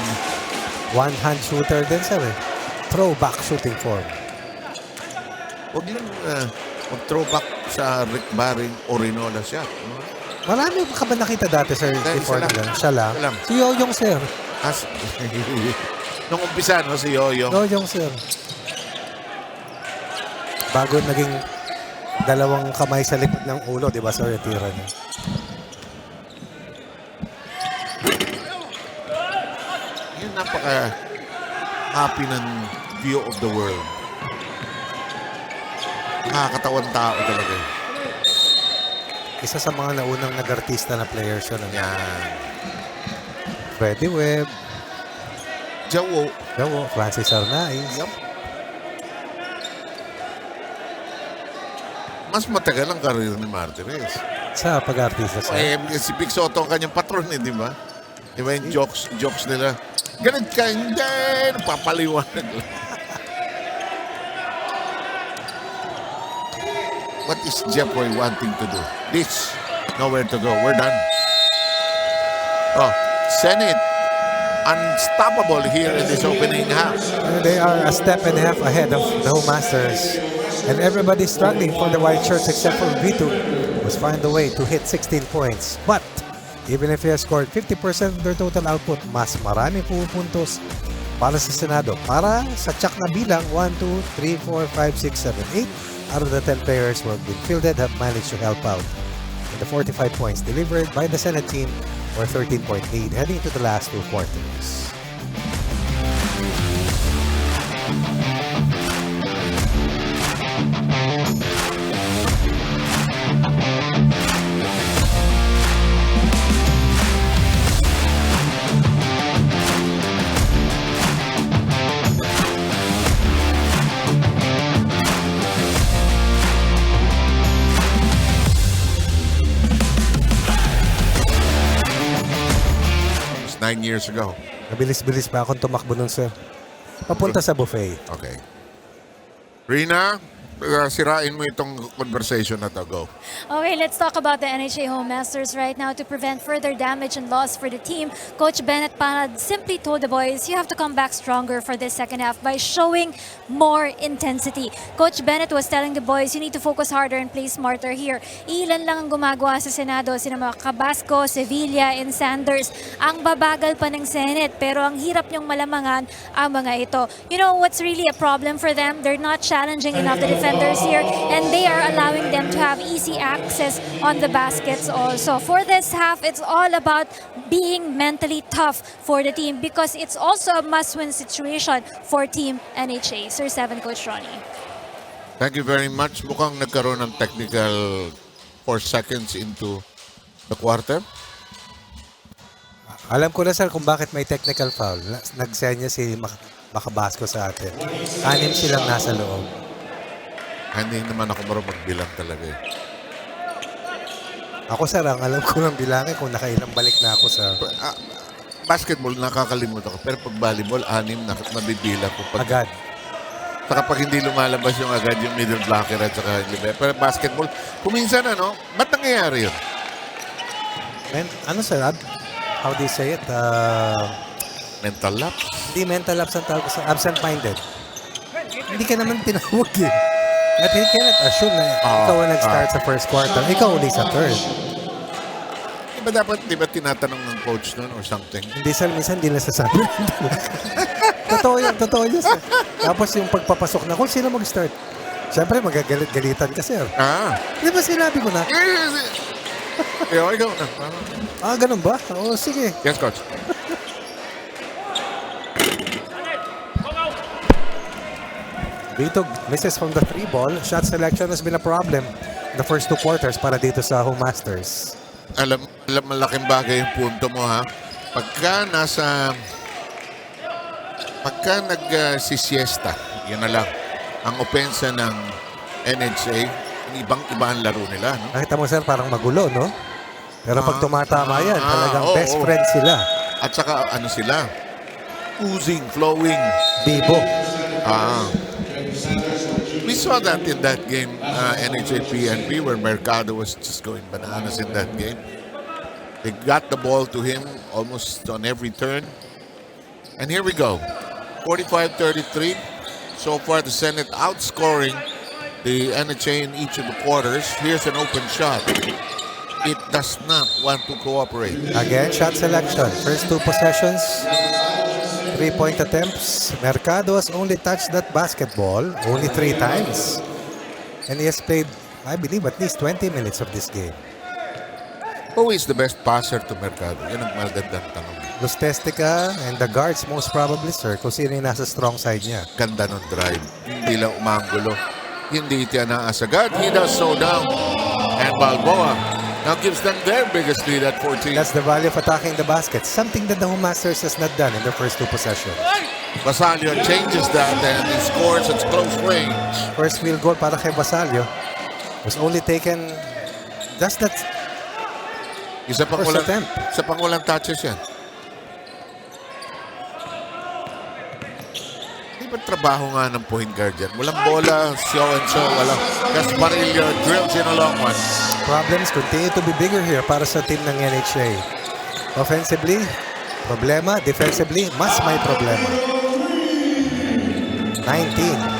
One-hand shooter din, sir. Throwback shooting form. Huwag lang mag-throwback sa Rick Barring Orinola shot. Marami ka ba nakita dati, sir? Before Isa lang. na siya lang. Isa lang. Si Yoyong, sir. Nung umpisa, no, si Yoyong. Yoyong, sir. Bago naging dalawang kamay sa likod ng ulo, di ba, sir? Tira niya. Yun, napaka-happy ng view of the world. Nakakatawan tao talaga. Isa sa mga naunang nag-artista na players yun. Yan. Freddie Webb, Jawo. Francis Arnaiz. Yup. Mas matagal ang karir ni Martinez. Sa pag-artista siya. Si Big Soto ang kanyang patron, di ba? Di ba yung jokes nila? Ganit ka, hindi! Papaliwanag lang. What is Jeffrey wanting to do? This. Nowhere to go. We're done. Oh, Senate. Unstoppable here in this opening half. They are a step and a half ahead of the home masters. And everybody's struggling for the white shirts except for Vito, who's found a way to hit 16 points. But even if he has scored 50% of their total output, mas marami pupuntos para sa Senado. Para sa tsak na bilang, 1, 2, 3, 4, 5, 6, 7, 8 out of the 10 players who have been fielded have managed to help out. And the 45 points delivered by the Senate team or 13-point lead heading to the last two quarters. It's 9 years ago. Nabilis-bilis pa akong tumakbo nun, sir. Papunta sa buffet. Okay. Rina, sirain mo itong conversation na to. Go. Okay, let's talk about the NHA Home Masters right now. To prevent further damage and loss for the team, Coach Bennett Panad simply told the boys, you have to come back stronger for this second half by showing more intensity. Coach Bennett was telling the boys, you need to focus harder and play smarter here. Ilan lang ang gumagawa sa Senado, sina mga Cabasco, Sevilla, and Sanders. Ang babagal pa ng Senate, pero ang hirap niyong malamangan ang mga ito. You know what's really a problem for them? They're not challenging enough the defenders here, and they are allowing them to have easy access on the baskets also. For this half, it's all about being mentally tough for the team because it's also a must-win situation for Team NHA. Sir 7, Coach Ronnie. Thank you very much. Mukhang nagkaroon ng technical 4 seconds into the quarter. Alam ko na sir kung bakit may technical foul. Nagsenya si Macabasco sa atin. 6 silang nasa loob. Hindi naman ako marunong magbilang talaga eh. Ako sir, ang alam ko ng bilangin kung nakailang balik na ako sa Basketball, nakakalimut ako. Pero pag volleyball, 6 na nabibilang ko. agad. Saka pag hindi lumalabas yung agad yung middle blocker at saka yung libre. Pero basketball, kuminsan ba't nangyayari yun? Ano sir, how do you say it? Mental lapse? Hindi mental lapse ang tawag sa absent-minded. Hindi ka naman tinawag eh. At you cannot assume na ikaw ang nag-start sa first quarter. Ikaw uli sa third. Di ba tinatanong ng coach nun or something? Hindi sir, minsan hindi nasasabi. Totoo yan sir. Tapos yung pagpapasok na, kung sino mag-start? Siyempre magagalit-galitan ka sir. Di ba sinabi ko na? Ikaw na. Ganun ba? Oo, sige. Yes, coach. Vito misses from the 3 ball. Shot selection has been a problem in the first 2 quarters para dito sa Home Masters. Alam malaking bagay yung punto mo ha. Pagka nagsisiesta, yun na lang, ang opensa ng NHA, ibang-iba ang laro nila. No? Nakita mo sir, parang magulo, no? Pero pag tumatama yan, talagang best friend sila. At saka sila? Oozing, flowing. Bibo. We saw that in that game, NHA PNP, where Mercado was just going bananas in that game. They got the ball to him almost on every turn. And here we go. 45-33. So far, the Senate outscoring the NHA in each of the quarters. Here's an open shot. It does not want to cooperate. Again, shot selection. First 2 possessions, 3-point attempts. Mercado has only touched that basketball only 3 times. And he has played, I believe, at least 20 minutes of this game. Who is the best passer to Mercado? Yan ang magandang tanong. Lustestica and the guards most probably, sir, kung sino yung nasa strong side niya. Ganda ng drive. Hindi lang umangulo. Hindi tiya naasagad. He does so down. And Balboa now gives them their biggest lead at 14. That's the value of attacking the basket. Something that the Home Masters has not done in their first 2 possessions. Basalio changes that and he scores at close range. First field goal para kay Basalio was only taken just that Isa pang first walang, attempt. isa pang walang touches yan. Di ba trabaho nga ng point guard yan? Walang bola, so and so, walang Gasparillo drills in a long one. Problems continue to be bigger here para sa team ng NHA. Offensively, problema. Defensively, mas may problema. 19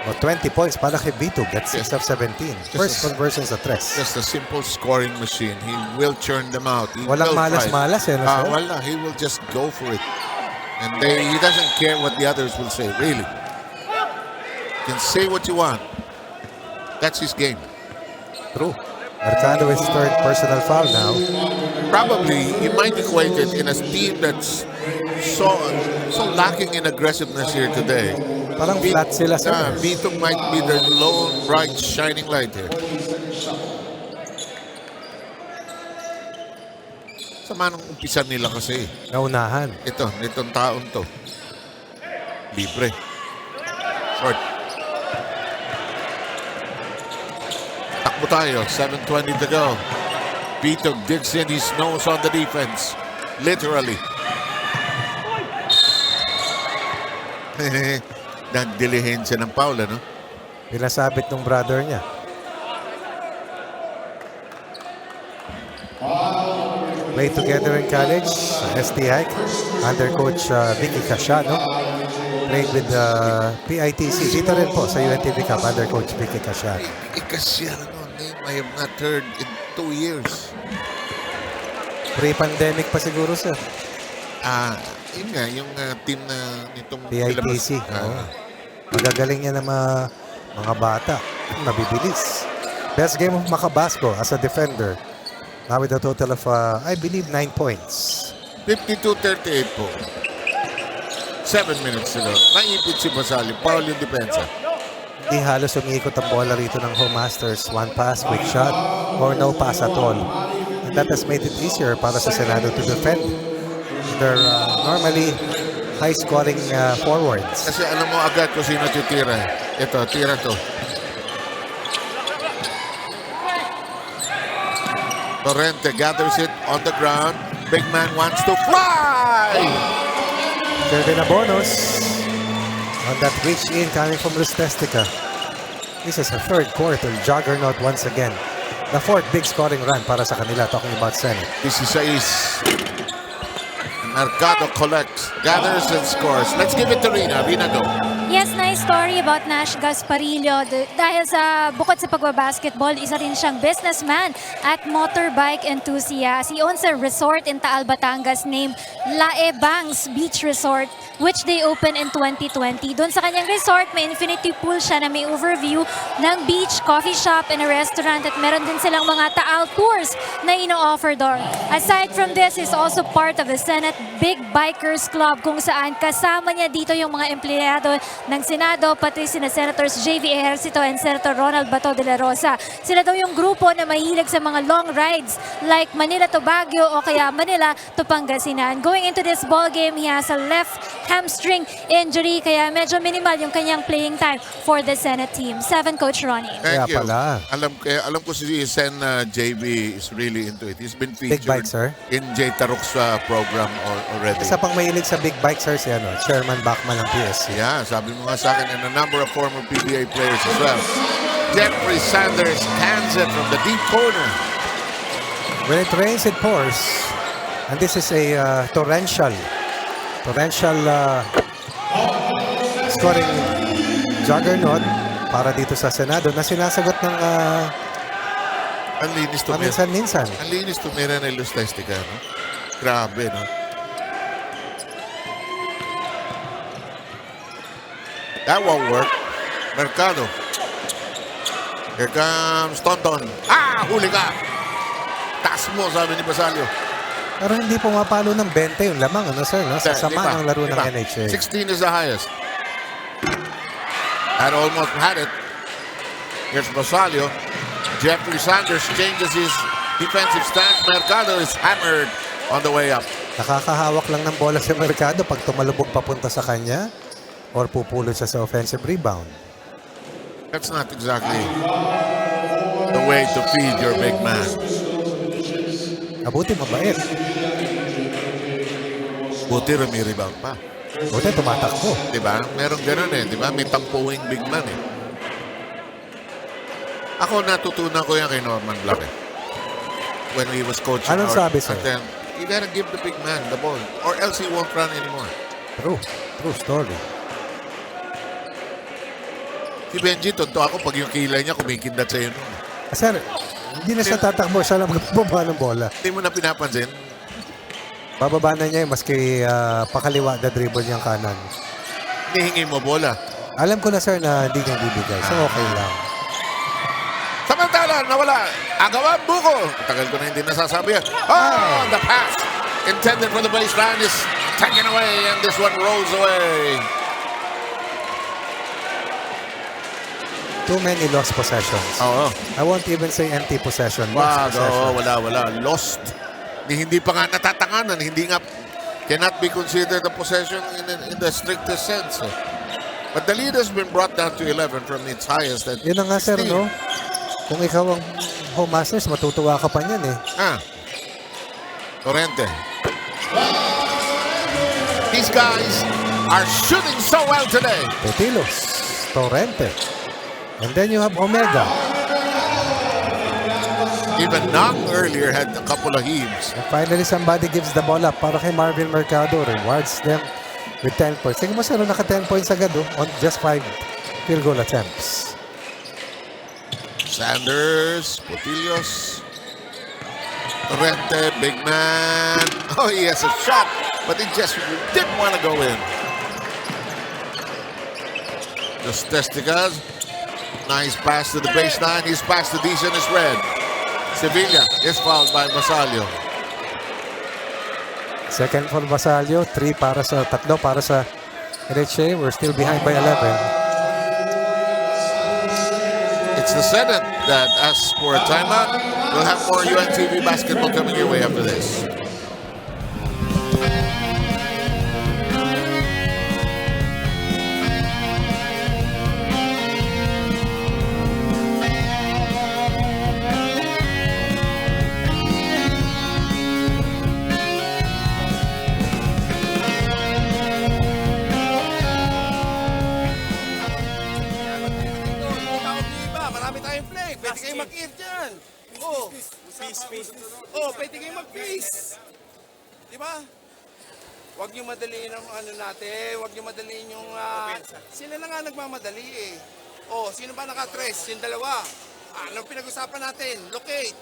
o 20 points para kay Vito. That's 6 of 17. First conversions at 3. Just a simple scoring machine. He will churn them out. He Walang will malas-malas eh. No, sir? Wala. He will just go for it. And he doesn't care what the others will say, really. You can say what you want. That's his game. True. Mercado is third personal foul now. Probably, you might equate it in a team that's so lacking in aggressiveness here today. Parang flat sila sa Vito might be the lone, bright, shining light here. Sama nung umpisa nila kasi. naunahan. Itong taon to. Libre. Short. Takbo tayo. 7:20 to go. Vito digs in his nose on the defense. Literally. nagdilihensya ng foul, ano? Pinasabit ng brother niya. Played together in college sa STI under coach Vicky Casiano. Played with PITC. Dito rin po sa UNTV Cup under coach Vicky Casiano. Casiano, name I have not heard in 2 years. Pre-pandemic pa siguro, sir. Yun nga, yung team na nitong PITC. Oh. Magagaling niya ng mga bata. Nabibilis. Best game of Macabasco as a defender. Now with a total of, I believe, 9 points. 52-38 po. 7 minutes sila. Naipit si Basali. Foul yung depensa. Di halos umiikot ang bola rito ng Home Masters. One pass, quick shot, or no pass at all. And that has made it easier para sa Senado to defend. They're normally high-scoring forwards. Kasi alam mo agad kung sino titira. Ito, tira to. Torrente gathers it on the ground. Big man wants to fly! There's been a bonus on that reach in coming from Lustestica. This is a third quarter juggernaut once again. The fourth big scoring run para sa kanila, talking about Senate. 16. Mercado collects, gathers and scores. Let's give it to Rina. Rina, go. Yes, nice story about Nash Gasparillo. Dahil bukod sa pagbabasketball, isa rin siyang businessman at motorbike enthusiast. He owns a resort in Taal, Batangas named Lae Bangs Beach Resort, which they opened in 2020. Doon sa kanyang resort, may infinity pool siya na may overview ng beach, coffee shop, and a restaurant. At meron din silang mga Taal tours na ino-offer doon. Aside from this, he's also part of the Senate Big Bikers Club kung saan kasama niya dito yung mga empleyado ng Senado, pati sina Senators J.V. Ejercito and Senator Ronald Bato de la Rosa. Sila daw yung grupo na mahilig sa mga long rides like Manila to Baguio o kaya Manila to Pangasinan. Going into this ball game, he has a left hamstring injury kaya medyo minimal yung kanyang playing time for the Senate team. 7, Coach Ronnie. Kaya Thank you. pala. Alam ko si Sen JB is really into it. He's been featured Big bike, sir. in J. Taruk's program already. Isa pang mahilig sa big bike, sir, si Chairman Bachman ng PSC. Yeah, sabi mo nga sa akin, and a number of former PBA players as well. Jeffrey Sanders cans it from the deep corner. When it rains, it pours. And this is a torrential scoring juggernaut para dito sa Senado na sinasagot ng Ang linis tumira. paminsan-minsan. Ang linis tumira ng Lustestica, no? Grabe, no? That won't work. Mercado. Here comes Tonton. Huli ka! Taas mo, sabi ni Basalio. Pero hindi pumapalo ng 20 yung lamang, sir? No? Sa Di sama ba? ng laro Di ng ba? NHA. 16 is the highest. Had almost had it. Here's Basalio. Jeffrey Sanders changes his defensive stance. Mercado is hammered on the way up. Nakakahawak lang ng bola sa Mercado pag tumalubog papunta sa kanya or pupulot siya sa offensive rebound. That's not exactly the way to feed your big man. Abuti mabait. Buti may rebound pa. Buti tumatakbo. Diba? Meron ganun eh. Diba? May tampuing big man eh. Ako natutunan ko yan kay Norman Black eh. When he was coaching. Anong sabi, sir? And then, you gotta give the big man the ball or else he won't run anymore. True story. Si Benji, tonto ako pag yung kilay niya kumikindat sa'yo nun. Sir, hindi na siya tatakbo. Siya lang magbaba ng bola. Hindi mo na pinapansin. Bababa na niya maski pakaliwa na dribble niyang kanan. Hinihingi mo bola. Alam ko na, sir, na hindi niya bibigay. So, okay lang. Samantala, nawala. Agawan Buko. Tagal ko na hindi nasasabi yan. Oh, the pass intended for the baseline is taken away and this one rolls away. Too many lost possessions. Oo. I won't even say empty possession. Wag, Lost possession. wala. Lost. Hindi pa nga natatanganan. Hindi nga, cannot be considered a possession in the strictest sense. But the lead has been brought down to 11 from its highest. At Yun na nga, sir, 16. no? Kung ikaw ang Home Masters, matutuwa ka pa niyan eh. Torrente. These guys are shooting so well today. Petilos, Torrente. And then you have Omega. Even Nang earlier had a couple of heaves. And finally, somebody gives the ball up para kay Marvin Mercado. Rewards them with 10 points. Sige mo sir, naka 10 points agad on just 5 field goal attempts. Sanders, Potillos, Torrente, big man. Oh, he has a shot, but he just didn't want to go in. Los Testicas, nice pass to the baseline. His pass to Dizon is red. Sevilla is fouled by Basalio. Second for Basalio, 3 para sa tatlo para sa NHA. We're still behind by 11. It's the Senate that asks for a timeout. We'll have more UNTV basketball coming your way after this. Pwede kayo mag-eat dyan. Oh, oh, pwede kayo mag-face. Di ba? Huwag niyo madaliin ang ano natin. Huwag niyo madaliin yung... sila na nga nagmamadali eh. Oh, sino ba naka-tres? Yung dalawa. Anong pinag-usapan natin? Locate.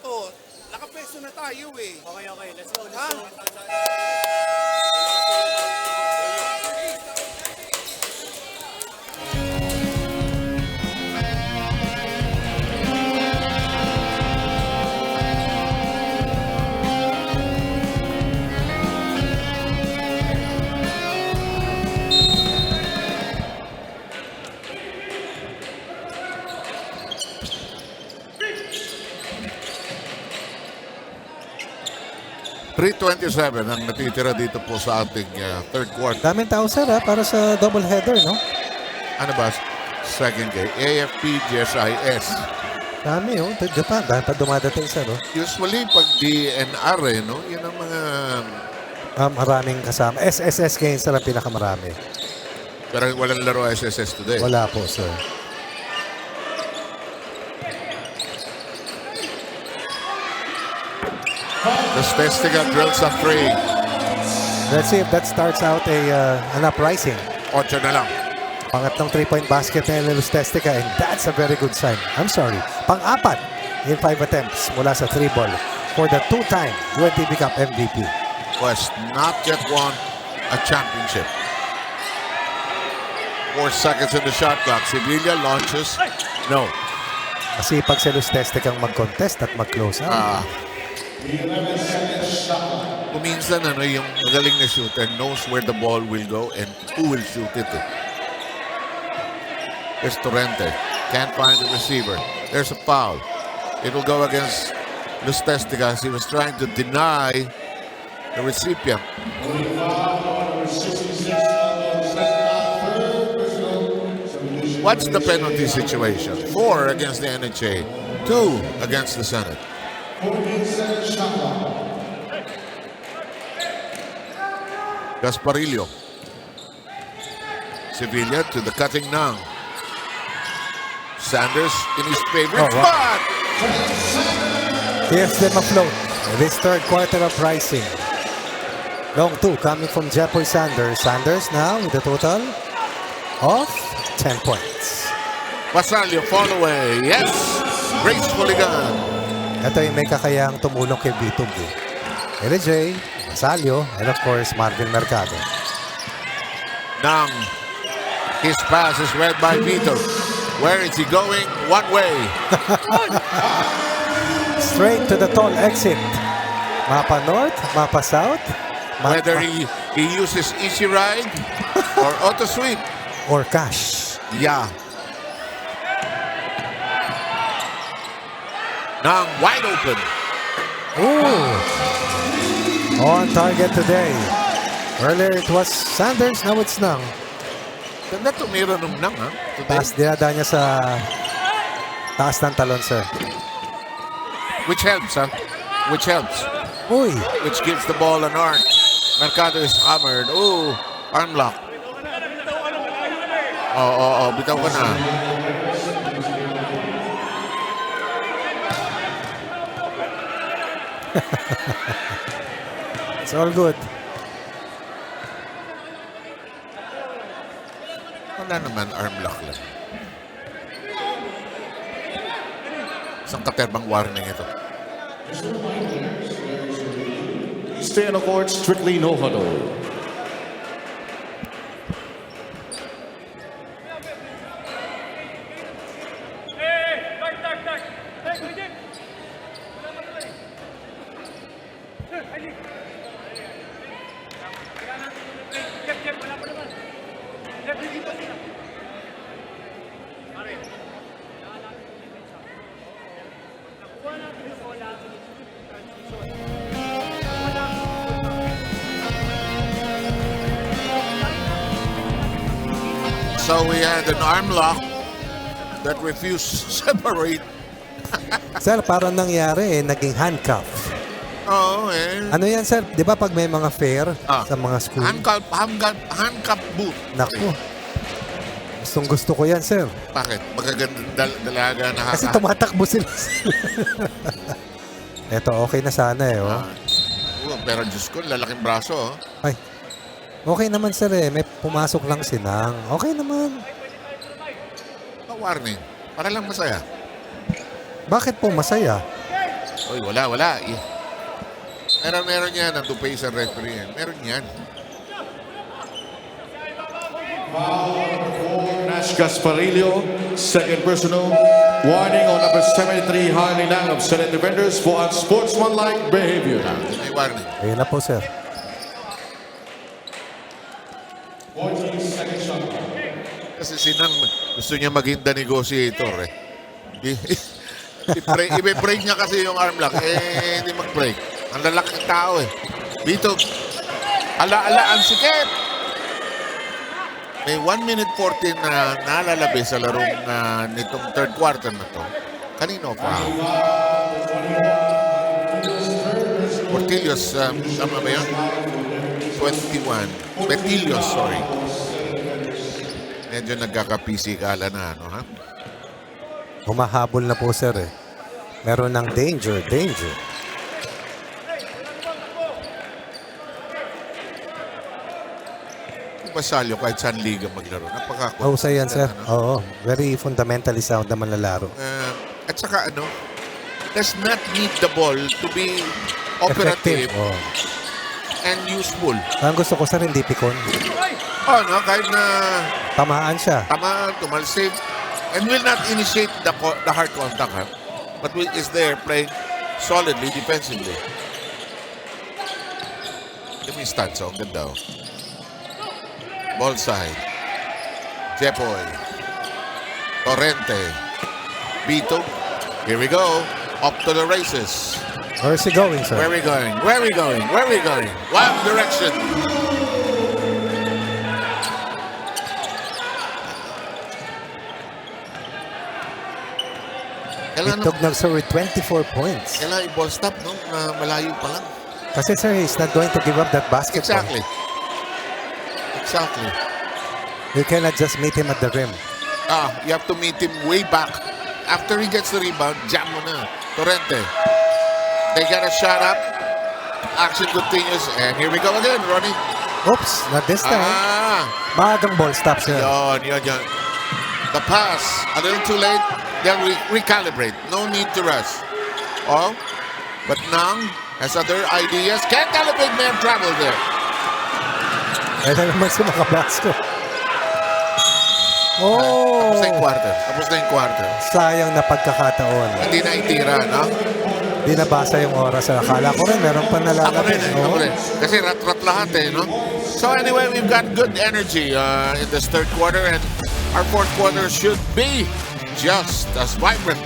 Oh, naka-peso na tayo eh. Okay. Let's go. Ha? .327 ang natitira dito po sa ating third quarter. Daming tao sir para sa double header, no? Ano ba? Second game. AFP, GSIS. Dami, oh. Japan, dahil pa dumadating sir, no? Usually, pag DNR, no? Yan ang mga... maraming kasama. SSS games na lang pinakamarami. Pero walang laro SSS today. Wala po, sir. The Stestiga drills a three. Let's see if that starts out an uprising. 8 na lang. Pangatlong 3-point basket na yung Testica, and that's a very good sign. I'm sorry. Pang-apat in 5 attempts mula sa 3 ball for the 2-time UNTV Cup MVP. Was not yet won a championship. 4 seconds in the shot clock. Sevilla launches. No. Masipag si Luz Testicang mag-contest at mag-close out. Kuminsan yung magaling na shooter knows where the ball will go and who will shoot it. There's Torrente. Can't find the receiver. There's a foul. It will go against Luz Testica as he was trying to deny the recipient. What's the penalty situation? 4 against the NHA. 2 against the Senate. Gasparillo. Sevilla to the cutting Nang. Sanders in his favorite spot. Here's them afloat. This third quarter of rising. Long 2 coming from Jeffrey Sanders. Sanders now with a total of 10 points. Basalio fall away. Yes! Gracefully done. Ito yung may kakayang tumulong kay Bitug. LJ, Basalio, and of course, Marvin Mercado. Nang. His pass is read by Vito. Where is he going? One way. Straight to the tall exit. Mapa North, Mapa South. Whether he uses easy ride or auto sweep. Or cash. Yeah. Nang wide open. Ooh. On target today. Earlier it was Sanders, now it's Nang. Ganda tumira nung Nang, ha? Taas dinada niya sa taas ng talon, sir. Which helps, ha? Which helps. Uy. Which gives the ball an arc. Mercado is hammered. Ooh, arm lock. Oo, bitaw ka na. It's all good. Wala naman, arm lock lang. Isang katerbang warning ito. Stay on the court, strictly no huddle. So we had an arm lock that refused to separate. Sir, parang nangyari naging handcuff. Oo, eh. Ano yan, sir? Di ba pag may mga fair sa mga school? Handcuff boot. Naku. Gustong gusto ko yan, sir. Bakit? Magagandang dalaga na Kasi tumatakbo sila. Eto, okay na sana eh. Oh. Pero Diyos ko, lalaking braso. Oh. Ay. Okay naman, sir eh. May pumasok lang sinang. Okay naman. Warning. Para lang masaya. Bakit po masaya? Uy, wala. Meron yan. Nandun pa isang referee yan. Meron yan. Nash Gasparillo, second personal. Warning on number 73, highly line of Senate defenders for unsportsmanlike behavior. May warning. Ayun na po, sir. 14 second shot. Kasi Sinang gusto niya maging the negotiator eh. I-break niya kasi yung arm lock. Hindi mag-break. Ang lalaking tao eh. Dito, ala, ang sikip! May 1 minute 14 na nalalabi sa larong nitong third quarter na to. Kanino pa? Portillos, tama ba yun? 21. Betillos, sorry. Medyo nagkakapisikala na, ano ha? Humahabol na po, sir eh. Meron ng danger. Basalyo kahit saan liga maglaro. Husay yan, sir. Oo. Very fundamentally sound naman lalaro. At saka does not need the ball to be operative Effective. Oh. and useful. Ang gusto ko, sir, hindi pikon. No, kahit na Tamaan siya. tama, tumalsik, and will not initiate the hard contact, ha? But is there playing solidly defensively. Give me stats, ang ganda. Ball side. Jepoy. Torrente. Vito. Here we go. Up to the races. Where's he going, sir? Where are we going? One direction. Itog na, sir, with 24 points. Kailangan i-ball stop, no? Na malayo pa lang. Kasi, sir, he's not going to give up that basketball. Exactly. You cannot just meet him at the rim. You have to meet him way back. After he gets the rebound, jam mo na. Torrente. They got a shot up. Action continues. And here we go again, Ronnie. Oops, not this time. Maagang ball stop, sir. Yun. The pass, a little too late. They'll recalibrate. No need to rush. But Nang has other ideas. Can't tell a big man travel there. Ito naman si Makablasco. Tapos na yung quarter. Sayang na pagkakataon. Hindi na itira, no? Di nabasa yung oras. Akala ko rin, meron pa nalalabas. Ako rin. Kasi rat-rat lahat no? So anyway, we've got good energy in this third quarter, and our fourth quarter should be just as vibrant.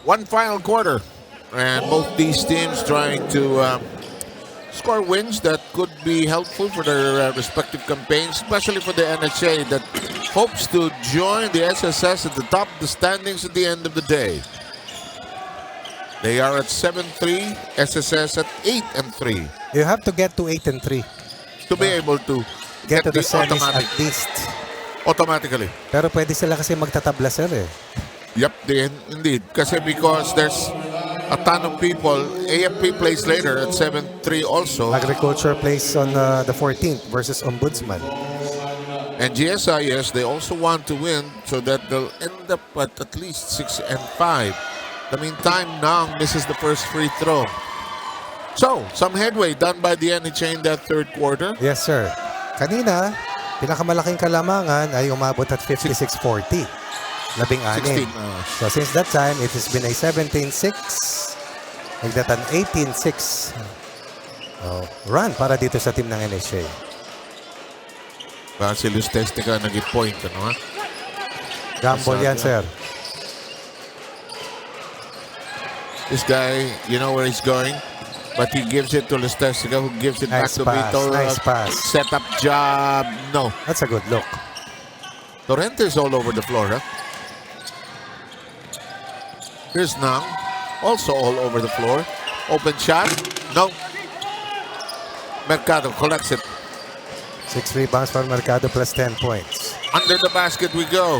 One final quarter. And both these teams trying to score wins that could be helpful for their respective campaigns, especially for the NHA that hopes to join the SSS at the top of the standings at the end of the day. They are at 7-3, SSS at 8-3. You have to get to 8-3 To be able to get to the semis automatic, at least. automatically. Pero pwede sila kasi magtatabla, sir, eh. Yep, indeed. Because there's a ton of people. AFP plays later at 7-3 also. Agriculture plays on the 14th versus Ombudsman. And GSIS, they also want to win so that they'll end up at least 6-5. The meantime, Nang misses the first free throw. So, some headway done by the NHA in that third quarter. Yes, sir. Kanina, pinakamalaking kalamangan ay umabot at 56-40. 16. So since that time, it has been a 17-6. Like that, an 18-6 run para dito sa team ng NHA. Si Luz Testica nag-hit point, ano ha? Gamble yan, sir. This guy, you know where he's going? But he gives it to Luz Testica, who gives it Nice back to pass, Vito. nice pass. Set up job. No. That's a good look. Torrente is all over the floor, huh? Here's Nang, also all over the floor. Open shot. No. Mercado collects it. 6 rebounds for Mercado plus 10 points. Under the basket we go.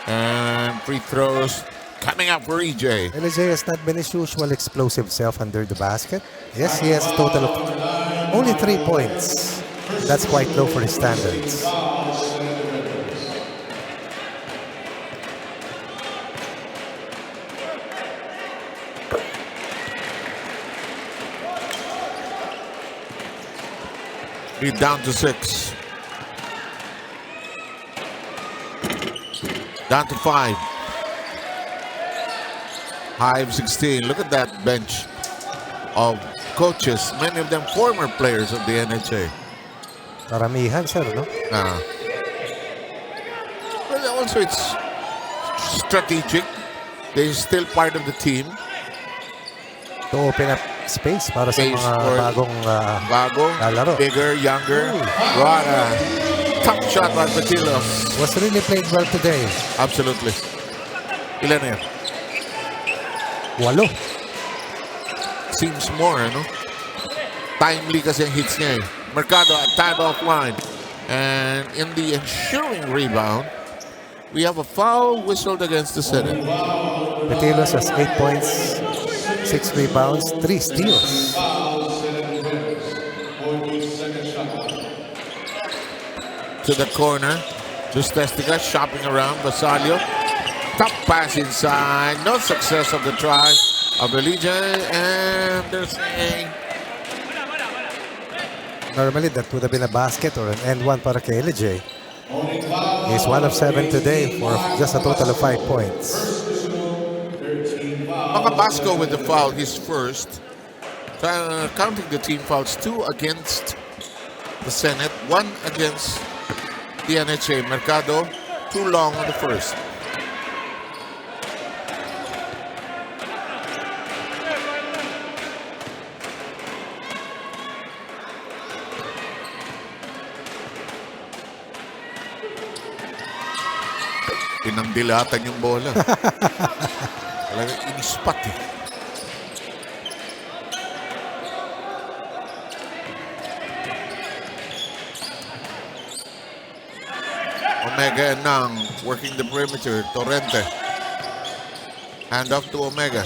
And free throws coming up for EJ. NHA has not been his usual explosive self under the basket. Yes, he has a total of only 3 points. That's quite low for his standards. Lead down to 6. Down to 5. Hive 16. Look at that bench of coaches. Many of them former players of the NHA. Karamihan, sir, no? Well, also it's strategic. They're still part of the team. To open up space para sa Space mga for bagong lalaro. bigger, younger. What a top shot by Patilos. Was really played well today. Absolutely. Ilan na yan? 8. Seems more, no? Timely kasi ang hits niya eh. Mercado at time offline. And in the ensuing rebound, we have a foul whistled against the Senate. Petilos has 8 points, 6 rebounds, 3 steals. To the corner. Luz Testica shopping around. Basalio. Top pass inside. No success of the try of the Legion. And they're saying Normally, that would have been a basket or an end one para kay LJ. He's 1 of 7 today for just a total of 5 points. Macabasco with the foul, his first. Counting the team fouls, 2 against the Senate, 1 against the NHA. Mercado, too long on the first. Pinandilatan yung bola. Talagang in-spot eh. Omega and Nang working the perimeter. Torrente. Hand off to Omega.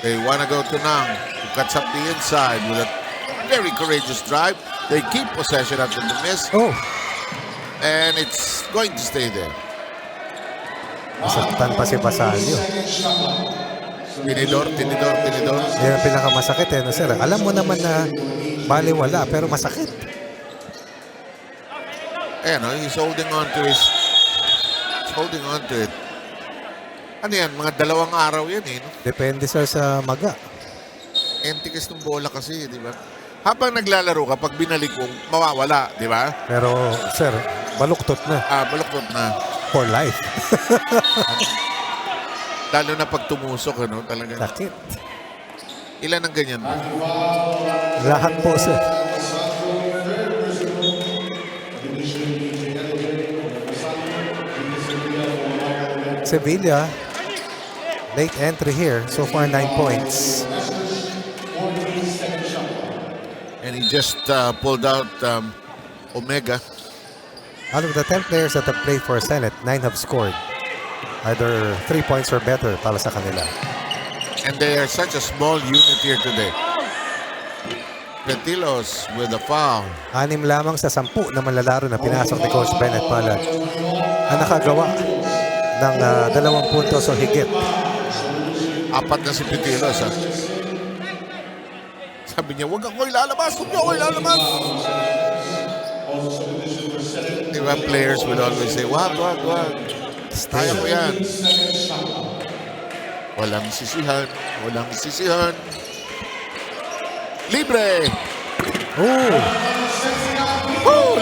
They want to go to Nang, who cuts up the inside with a very courageous drive. They keep possession after the miss. Oh, And it's going to stay there. masaktan pa si Basalio. Tinidor. Yan ang pinakamasakit eh, no, sir? Alam mo naman na baliwala, pero masakit. Ayan, no, he's holding on to it. Ano yan? Mga 2 araw yan eh. No? Depende sir sa maga. Entikas ng bola kasi, di ba? Habang naglalaro ka, pag binalik mo, mawawala, di ba? Pero, sir, baluktot na. Baluktot na. For life. Lalo na pag tumusok, ano, talaga. Sakit. Ilan ang ganyan? Lahat po, sir. Sevilla, late entry here. So far, 9 points. And he just pulled out Omega. Out of the 10 players that have played for Senate, 9 have scored. Either 3 points or better para sa kanila. And they are such a small unit here today. Petilos with a foul. 6 lamang sa 10 na manlalaro na pinasok ni Coach Bennett Palad ang nakagawa ng 2 puntos o higit. 4 na si Petilos, ha? Sabi niya, huwag ako ilalabas, huwag niyo ako ilalabas. Diba, players will always say, wag. Kaya mo yan. Walang sisihan. Libre!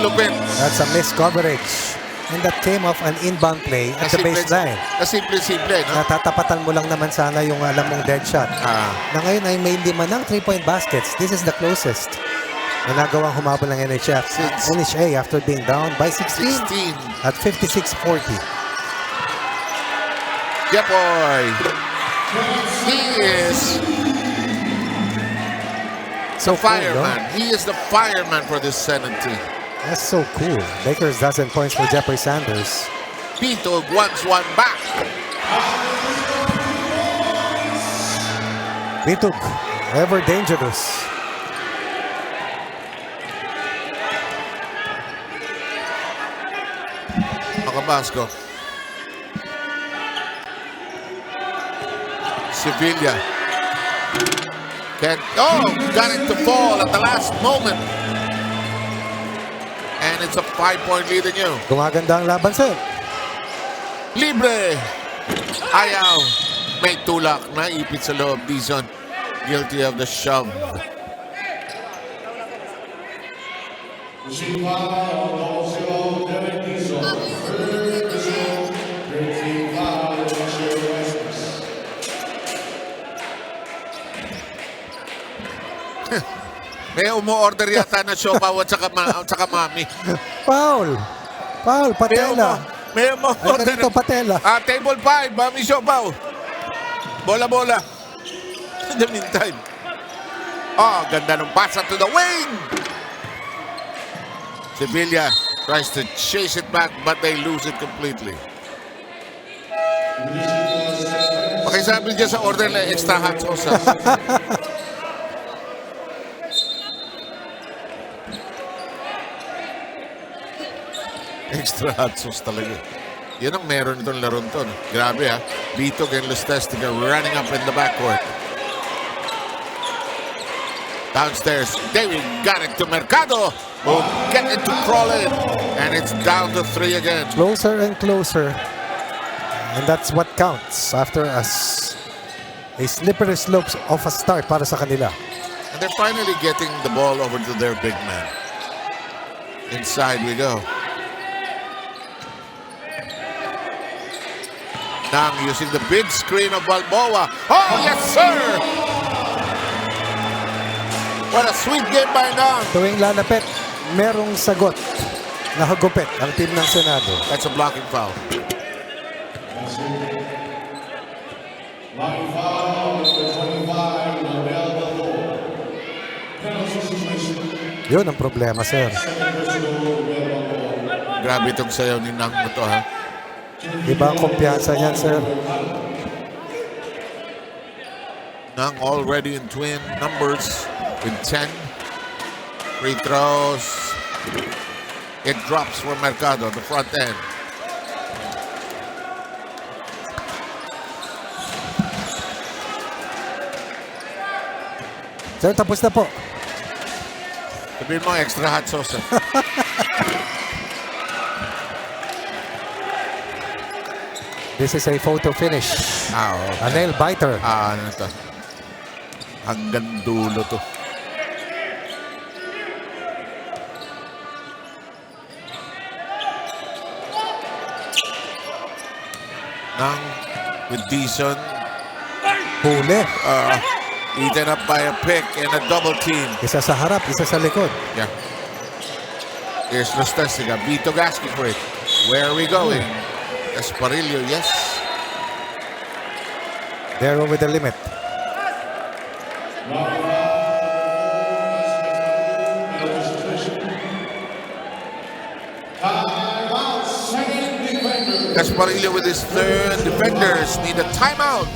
Lupit! That's a missed coverage. And that came off an inbound play at the baseline. Simple, no? Natatapatan mo lang naman sana yung alam mong dead shot. Na ngayon ay may 5 ng 3-point baskets. This is the closest na nagawang humabol ng NHA after being down by 16 at 56-40. Yeah, boy! He is the fireman. Cool, no? He is the fireman for this Senate team. That's so cool. Lakers dozen points for Jeffrey Sanders. Pitog wants one back. Pitog, ever dangerous. Makabasco. Sevilla. Got it to fall at the last moment. And it's a 5-point lead in you. Gumaganda ang laban, sir. Libre. Ayaw. May tulak. Naipit sa loob. Dizon. Guilty of the shove. May umu-order yata na siopaw at saka mami. Foul, patela. May umu-order. Ito, patela. Table 5, mami siopaw. Bola. In the meantime. Ganda ng pasa to the wing. Sevilla tries to chase it back but they lose it completely. Pakisabi dyan sa order na extra hot sauce. Extra hot sauce talaga. Yan ang meron itong laron to. No? Grabe, ha. Bitog and Lustestica running up in the backcourt. Downstairs, David got it to Mercado. Will get it to crawl in. And it's down to 3 again. Closer and closer. And that's what counts after a slippery slope of a start para sa kanila. And they're finally getting the ball over to their big man. Inside we go. Nang using the big screen of Balboa. Oh, yes, sir! What a sweet game by Nang. Tuwing lalapit, merong sagot na hagupit ang team ng Senado. That's a blocking foul. Yun ang problema, sir. Grabe itong sayaw ni Nang mo to, ha? Iba ang kumpiyansa niyan, sir. Nang already in twin numbers with 10 free throws. It drops for Mercado, the front end. Sir, tapos na po. Sabihin mo, extra hot sauce. This is a photo finish. Okay. A nail biter. Ano ito? Hanggang dulo to. Nang with Dison. Huli. Eaten up by a pick and a double team. Isa sa harap, isa sa likod. Yeah. Here's Lostesiga. Vito asking for it. Where are we going? Esparillo, yes. They're over the limit. Esparillo with his third. Defenders need a timeout.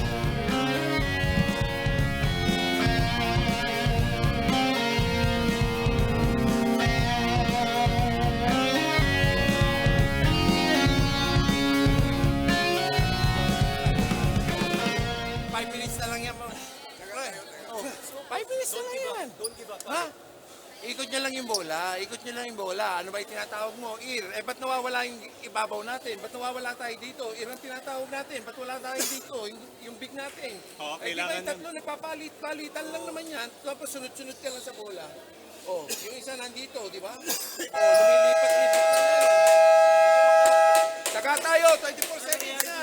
Ikot niya lang yung bola. Ikot niya lang yung bola. Ano ba yung tinatawag mo? Eh, ba't nawawala yung ibabaw natin? Ba't nawawala tayo dito? Ang tinatawag natin. Ba't wala tayo dito? Yung big natin. Oo, Eh, di ba kailangan yung tatlo nagpapalit-palitan lang naman yan. Tapos sunod-sunod ka lang sa bola. Oh, yung isa nandito, di ba? Oh, lumilipat-lipat na yan. Saka tayo, 24 seconds na.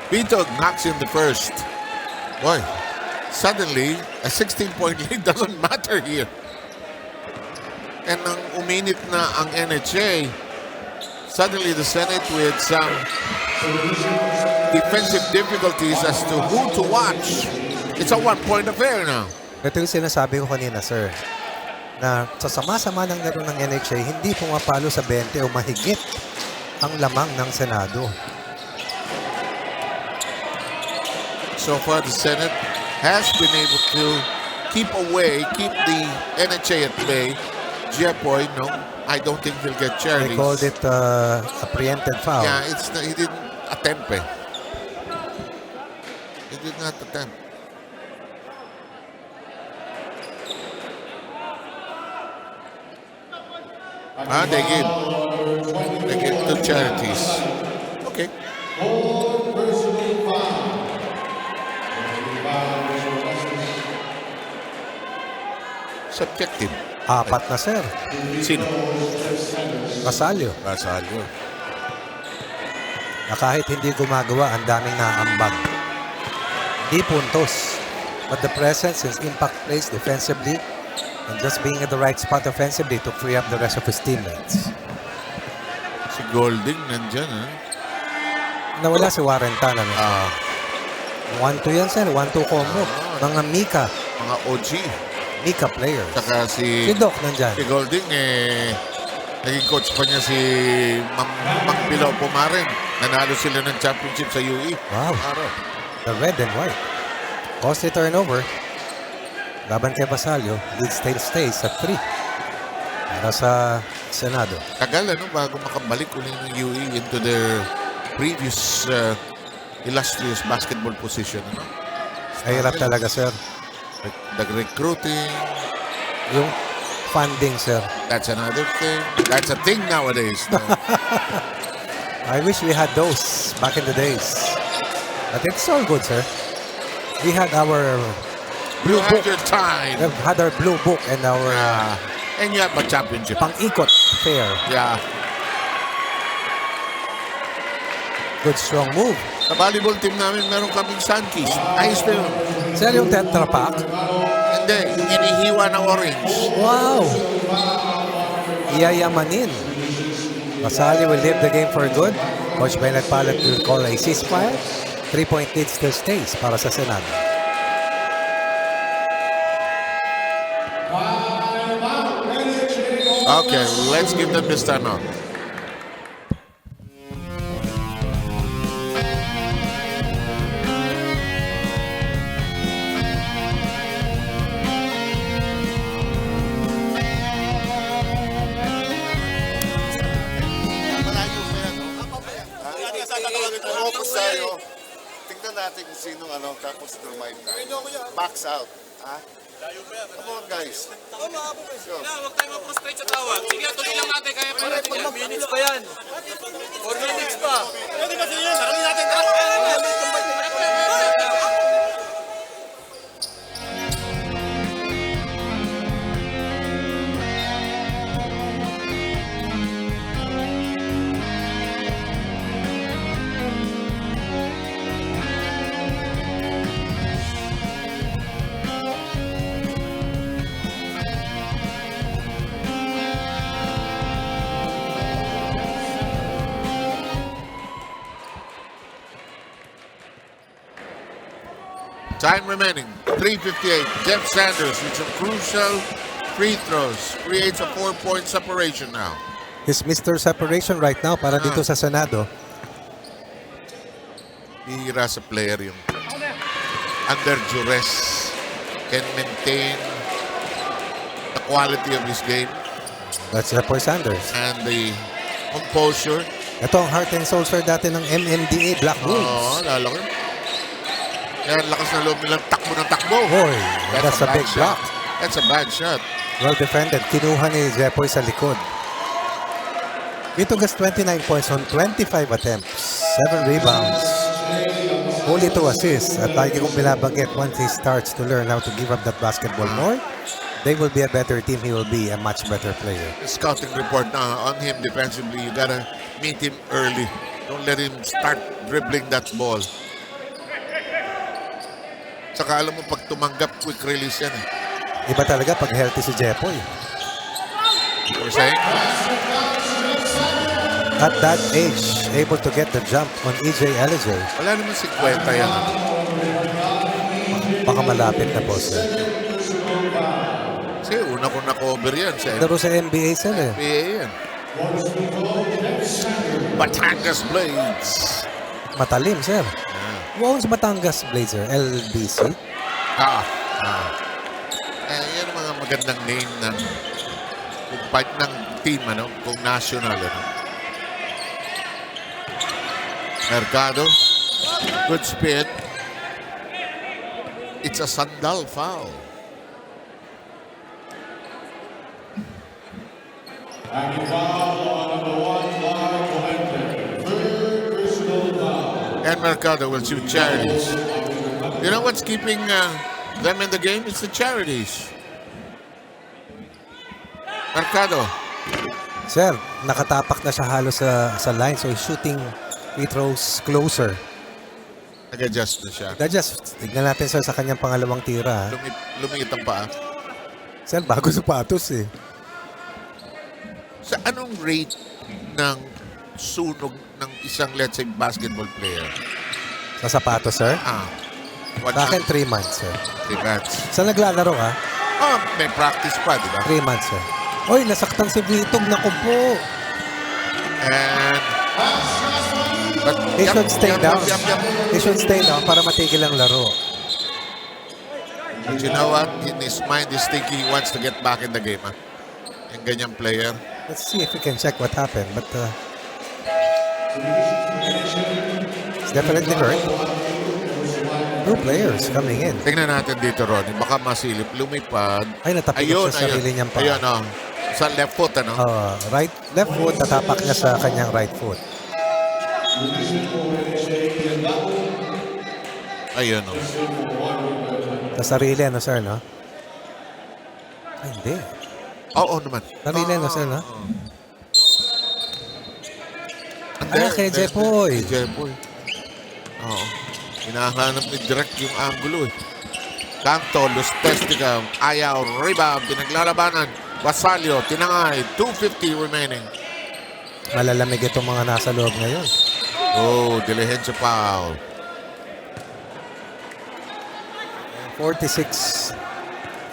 Vito knocks in the first. Boy, suddenly, a 16-point lead doesn't matter here. And nang uminit na ang NHA, suddenly the Senate with some defensive difficulties as to who to watch. It's a one-point affair now. Ito yung sinasabi ko kanina, sir, na sa sama-sama ng laro ng NHA, hindi pumapalo sa 20 o mahigit ang lamang ng Senado. So far, the Senate has been able to keep the NHA at bay. Jepoy, no, I don't think he'll get They Charlie's. called it a preempted foul. Yeah, he didn't attempt it. He did not attempt. They give to charities. Okay. Subjective. Apat na, sir. Sino? Basalyo. Basalyo. Na kahit hindi gumagawa, ang daming naambag. Di puntos. But the presence, his impact plays defensively, and just being at the right spot offensively to free up the rest of his teammates. Si Golding nandyan, ha? Nawala si Warrentan. 1-2 yan, sir. 1-2 combo. Mga Mika. Mga OG. Mika players. Saka Si Doc nandyan. si Golding, naging coach pa niya si Mang Pilaw Pumarin. Nanalo sila ng championship sa UE. Wow. Araw. The red and white. Costly turnover. Laban kay Basalio. Lead still stays at 3. Para sa Senado. Tagal, bago makabalik ulit ng UE into their previous illustrious basketball position, Mahirap talaga, sir. The recruiting, Yung funding, sir. that's another thing. That's a thing nowadays. No? I wish we had those back in the days. But it's all good, sir. We had our You blue had book. your time. We had our blue book and our And you have a championship. pang-ikot fair. Yeah. Good strong move. Sa volleyball team namin, meron kaming Sunkeys. Ayos na yun. Sir, yung Tetra Pak. Hindi, inihiwa na orange. Wow! Iyayamanin. Basalio will leave the game for good. Coach Bennett Pallet will call a ceasefire. 3-point lead still stays para sa Senado. Okay, let's give them this time out. Malayo pa yan, no? Focus tayo. Tingnan natin kung sinong tapos dumay tayo. Box out. Ha? Come on, guys. Huwag tayo ma-frustrate sa tawag. Sige, tuloy lang natin. Kaya pa natin yan. Minutes pa yan. 4 minutes pa. Pwede ba sila yan? Sarami natin. Time remaining, 3:58. Jeff Sanders with some crucial free throws. Creates a 4-point separation now. He's Mr. Separation right now para dito sa Senado. Bihira sa player yung under duress can maintain the quality of his game That's for Sanders. and the composure. Ito ang heart and soul sir dati ng MMDA, Black Oo, Wolves. lalo ko. Kaya lakas na loob nilang takbo ng takbo. Boy, that's a big shot. block. That's a bad shot. Well defended. Kinuha ni Jepoy sa likod. Vitugas 29 points on 25 attempts. 7 rebounds. Only 2 assists. At lagi kong binabanggit, once he starts to learn how to give up that basketball more, they will be a better team. He will be a much better player. The scouting report na on him defensively, you gotta meet him early. Don't let him start dribbling that ball. Saka alam mo, pag tumanggap, quick release yan eh. Iba talaga pag healthy si Jepoy. You're saying? At that age, able to get the jump on EJ LJ. Wala naman 50 yan. Baka malapit na po sir. Kasi una ko na-cover yan sa Laro sa NBA sir eh. NBA yan. Batangas Blades. Matalim sir. Wow, sa Batangas Blazer, LBC. Yan ang mga magandang name ng kung part ng team, ano, kung national, ano. Mercado, good spin. It's a sandal foul. And Mercado will shoot charities. You know what's keeping them in the game? It's the charities. Mercado. Sir, nakatapak na siya halos sa line, so he's shooting free throws closer. Nag-adjust na siya. Just tignan natin sir sa kanyang pangalawang tira. Lumingit ang paa. Sir, bago sapatos eh. Sa anong rate ng sunog ng isang, let's say, basketball player? Sa sapatos sir? Sa akin 3 months sir. 3 months. Sa naglalaro May practice pa, di ba? 3 months sir. Oy, nasaktan si Vitog, naku po. And He should stay down. He should stay down para matigil ang laro. But you know what? In his mind, he's thinking he wants to get back in the game. Yung ganyang player. Let's see if we can check what happened. But it's definitely hurt. 2 players coming in. Tingnan natin dito, Ronnie. Baka masilip. Lumipad. Ay, natapik sa sarili niyang paa. Ayun, sa left foot, ano? Left foot, natapak niya sa kanyang right foot. Ayun, Sa sarili, ano sir, no? Ay, hindi. Oo naman. Sarili, ano sir, no? There, kay Jepoy. Jepoy. Oo. Hinahanap ni direct yung angulo eh. Canto, Lustestica, ayaw, rebound, pinaglalabanan. Basalio, tinangay, 2:50 remaining. Malalamig itong mga nasa loob ngayon. Oh, diligency foul. 46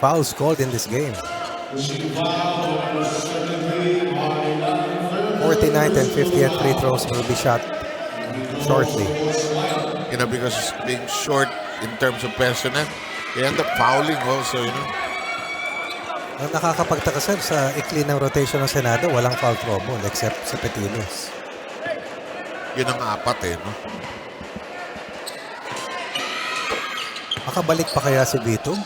fouls called in this game. 49 and 50 at free throws will be shot shortly. You know, because being short in terms of personnel, they end up fouling also, you know. Ang nakakapagtaka sir, sa ikli ng rotation ng Senado, walang foul trouble except sa Petinos. Yun ang apat eh, no? Makabalik pa kaya si Vitog?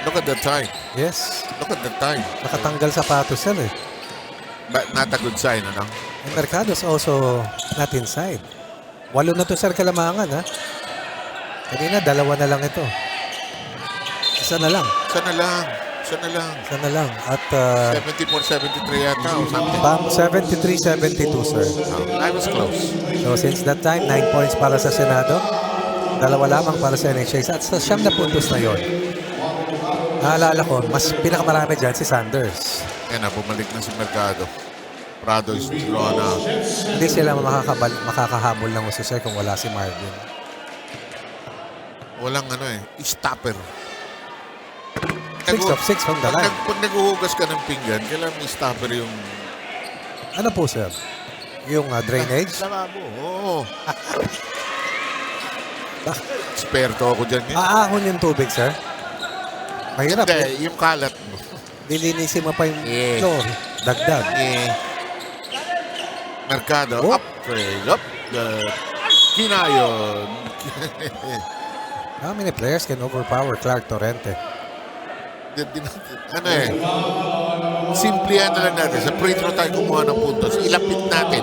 Look at the time. Yes. Look at the time. Nakatanggal sapatos sir eh. But not a good sign, ano? And Mercado's also not inside. 8 na to sir kalamangan ha. Kanina 2 na lang ito. Isa na lang. Sana lang. Sana lang. Isa na lang. At 74-73 yata o something. 73-72 sir. I was close. So since that time, 9 points para sa Senado. 2 lamang para sa NHA. At sa 9 na puntos na yon. Naalala ko, mas pinakamarami dyan si Sanders. Yan na, bumalik na si Mercado. Prado is drawn out. Hindi sila makakahabol ng uso sir kung wala si Marvin. Walang ano eh, stopper. 6 of 6 from the line. Pag naghuhugas ka ng pinggan, kailangan stopper yung... Ano po sir? Yung drainage? Lavabo, oo. Esperto ako dyan. Aahon yung tubig sir? Mahirap. Hindi, yung kalat mo. Lilinisin mo pa yung Yeah. floor. Dagdag. Mercado, Oh. up, up. Kinayon. How many players can overpower Clark Torrente? Ano eh, simplihan na lang natin. Sa free throw tayo kumuha ng puntos. Ilapit natin.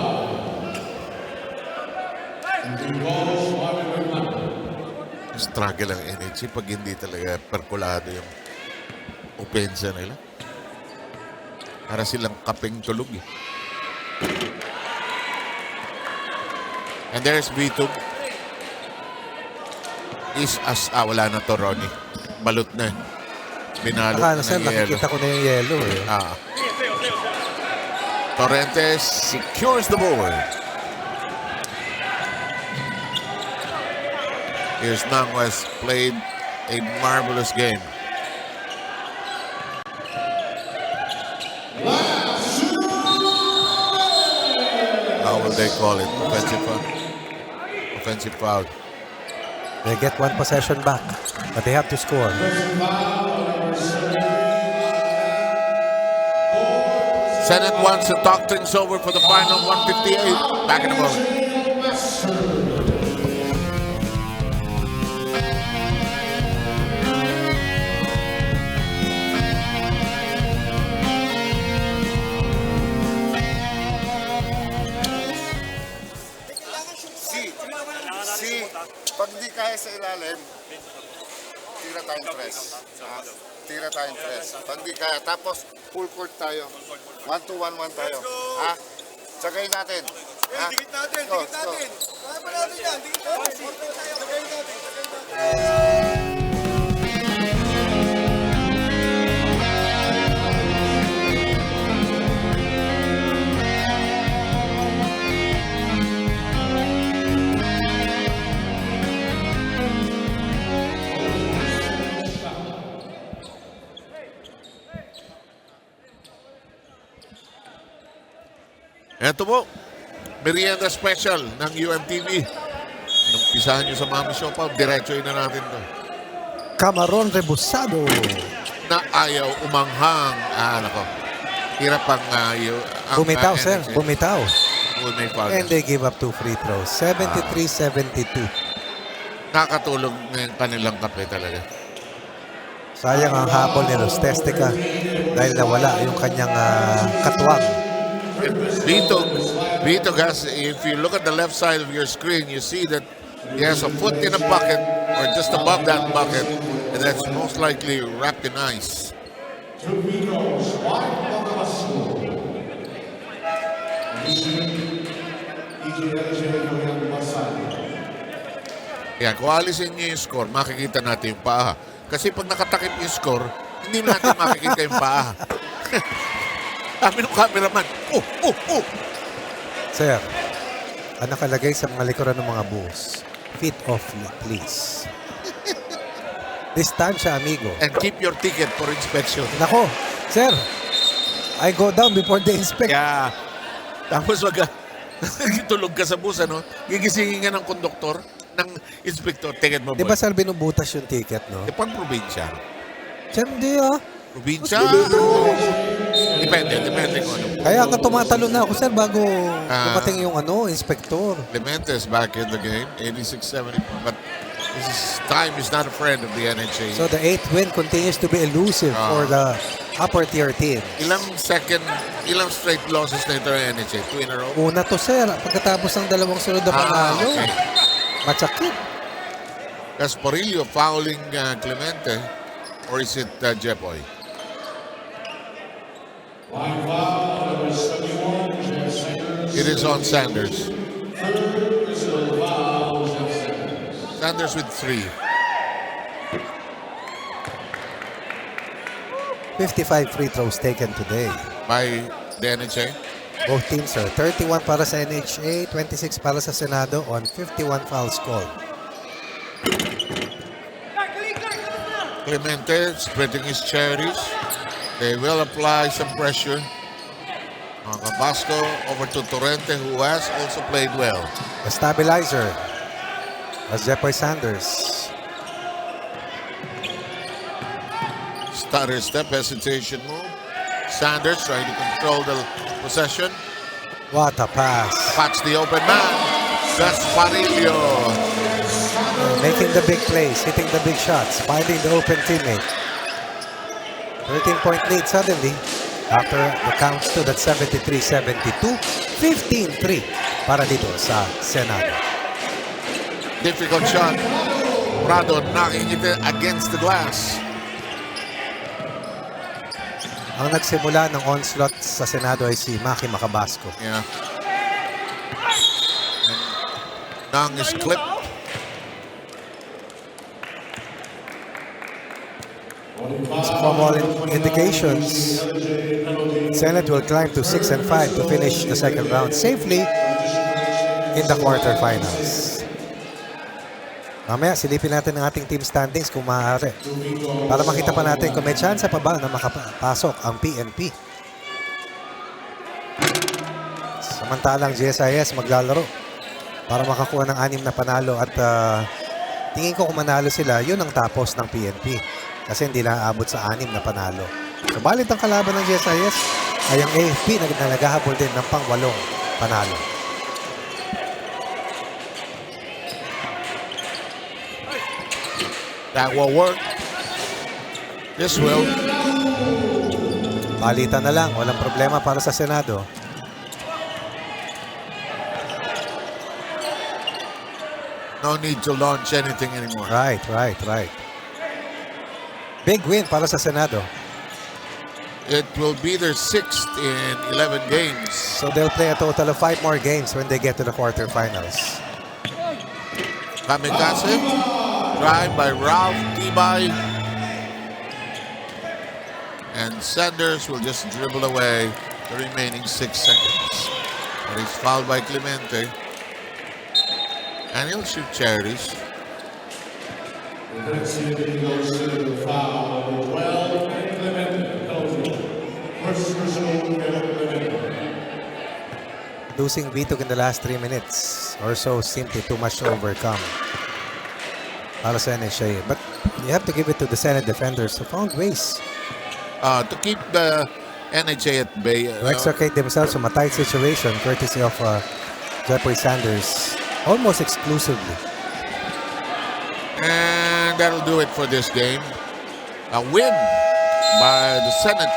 Struggle ang NHA pag hindi talaga perkulado yung opensa nila. Para silang kapeng tulog eh. And there's Vito. Wala na to, Ronnie. Balot na eh. Binalot Akala na sir, ng yellow. nakikita ko na yung yellow eh. Torrentes secures the board. Here's Nang, who has played a marvelous game. How will they call it? Offensive foul? Offensive foul. They get 1 possession back, but they have to score. Senate wants to talk things over for the final 158. Back in a moment. Pag di kaya sa ilalim, tira tayong press. Tira tayong press. Pag di kaya, tapos full court tayo. 1-2-1-1 tayo. Ha? Tsagayin natin. Ha? Dikit natin, Go, dikit go. natin. Kaya pa natin yan, dikit natin. Tsagayin natin, tsagayin natin. Ito po, merienda special ng UNTV. Umpisahan nyo sa Mami Siopaw, diretsoin na natin to. Camaron rebusado. Na ayaw umanghang. Nako. Hirap ang... Bumitaw sir, NHA. bumitaw. May foul. And they give up 2 free throws. 73-72. Nakatulog na yung kanilang kape talaga. Sayang ang habol ni Los Testica dahil nawala yung kanyang katuwang. Vito guys, if you look at the left side of your screen, you see that he has a foot in a bucket or just above that bucket, and that's most likely wrapped in ice. Yan, kung alisin niyo yung score, makikita natin yung paa. Kasi pag nakatakip yung score, hindi natin makikita yung paa. Sabi ng cameraman, Sir, ang nakalagay sa mga likuran ng mga bus, feet off me, please. Distansya, amigo. And keep your ticket for inspection. Nako, sir, I go down before they inspect. Kaya, tapos wag tulog ka sa bus, ano? Gigisingin ka ng konduktor, ng inspector, ticket mo, Di boy. ba sir, binubutas yung ticket, no? E pang probinsya. Sir, hindi ah. Probinsya? Depende kung ano. Kaya nga tumatalo na ako, sir, bago dumating yung inspector. Clementes back in the game, 86-70. But Time is not a friend of the NHA. So the 8th win continues to be elusive for the upper tier team. Ilang straight losses na ito ng NHA? 2 in a row? Una to, sir. Pagkatapos ng dalawang sunod na panalo. Okay. Matsakit. Gasparillo fouling Clemente, or is it Jepoy? It is on Sanders. Sanders with 3. 55 free throws taken today. By the NHA. Both teams are 31 para sa NHA, 26 para sa Senado on 51 fouls called. Clemente spreading his cherries. They will apply some pressure. Cabasco over to Torrente, who has also played well. The stabilizer as Jepoy Sanders. Stutter step, hesitation move. Sanders trying to control the possession. What a pass. Spots the open man. Gasparillo. Making the big plays, hitting the big shots, finding the open teammate. 13-point lead suddenly after the count stood at 73-72. 15-3 para dito sa Senado. Difficult shot. Prado knocking it against the glass. Ang nagsimula ng onslaught sa Senado ay si Maki Macabasco. Yeah. Nang is clipped. From all indications, Senate will climb to 6-5 to finish the second round safely in the quarterfinals. Mamaya, silipin natin ang ating team standings kung maaari. Para makita pa natin kung may chance pa ba na makapasok ang PNP. Samantalang GSIS maglalaro para makakuha ng 6 na panalo at tingin ko kung manalo sila, yun ang tapos ng PNP. Kasi hindi na aabot sa 6 na panalo. Subalit ang kalaban ng GSIS ay ang AFP na naghahabol din ng pang-8 panalo. That will work. This will. Palitan na lang, walang problema para sa Senado. No need to launch anything anymore. Right. Big win para sa Senado. It will be their 6th in 11 games. So they'll play a total of 5 more games when they get to the quarterfinals. Kamikaze. Drive by Ralph Tibay. And Sanders will just dribble away the remaining 6 seconds. But he's fouled by Clemente. And he'll shoot cherries. Losing Bitog in the last 3 minutes or so simply too much to overcome para sa NHA. But you have to give it to the Senate defenders who found ways To keep the NHA at bay. to extricate themselves from a tight situation courtesy of Jepoy Sanders almost exclusively. And that'll do it for this game. A win by the Senate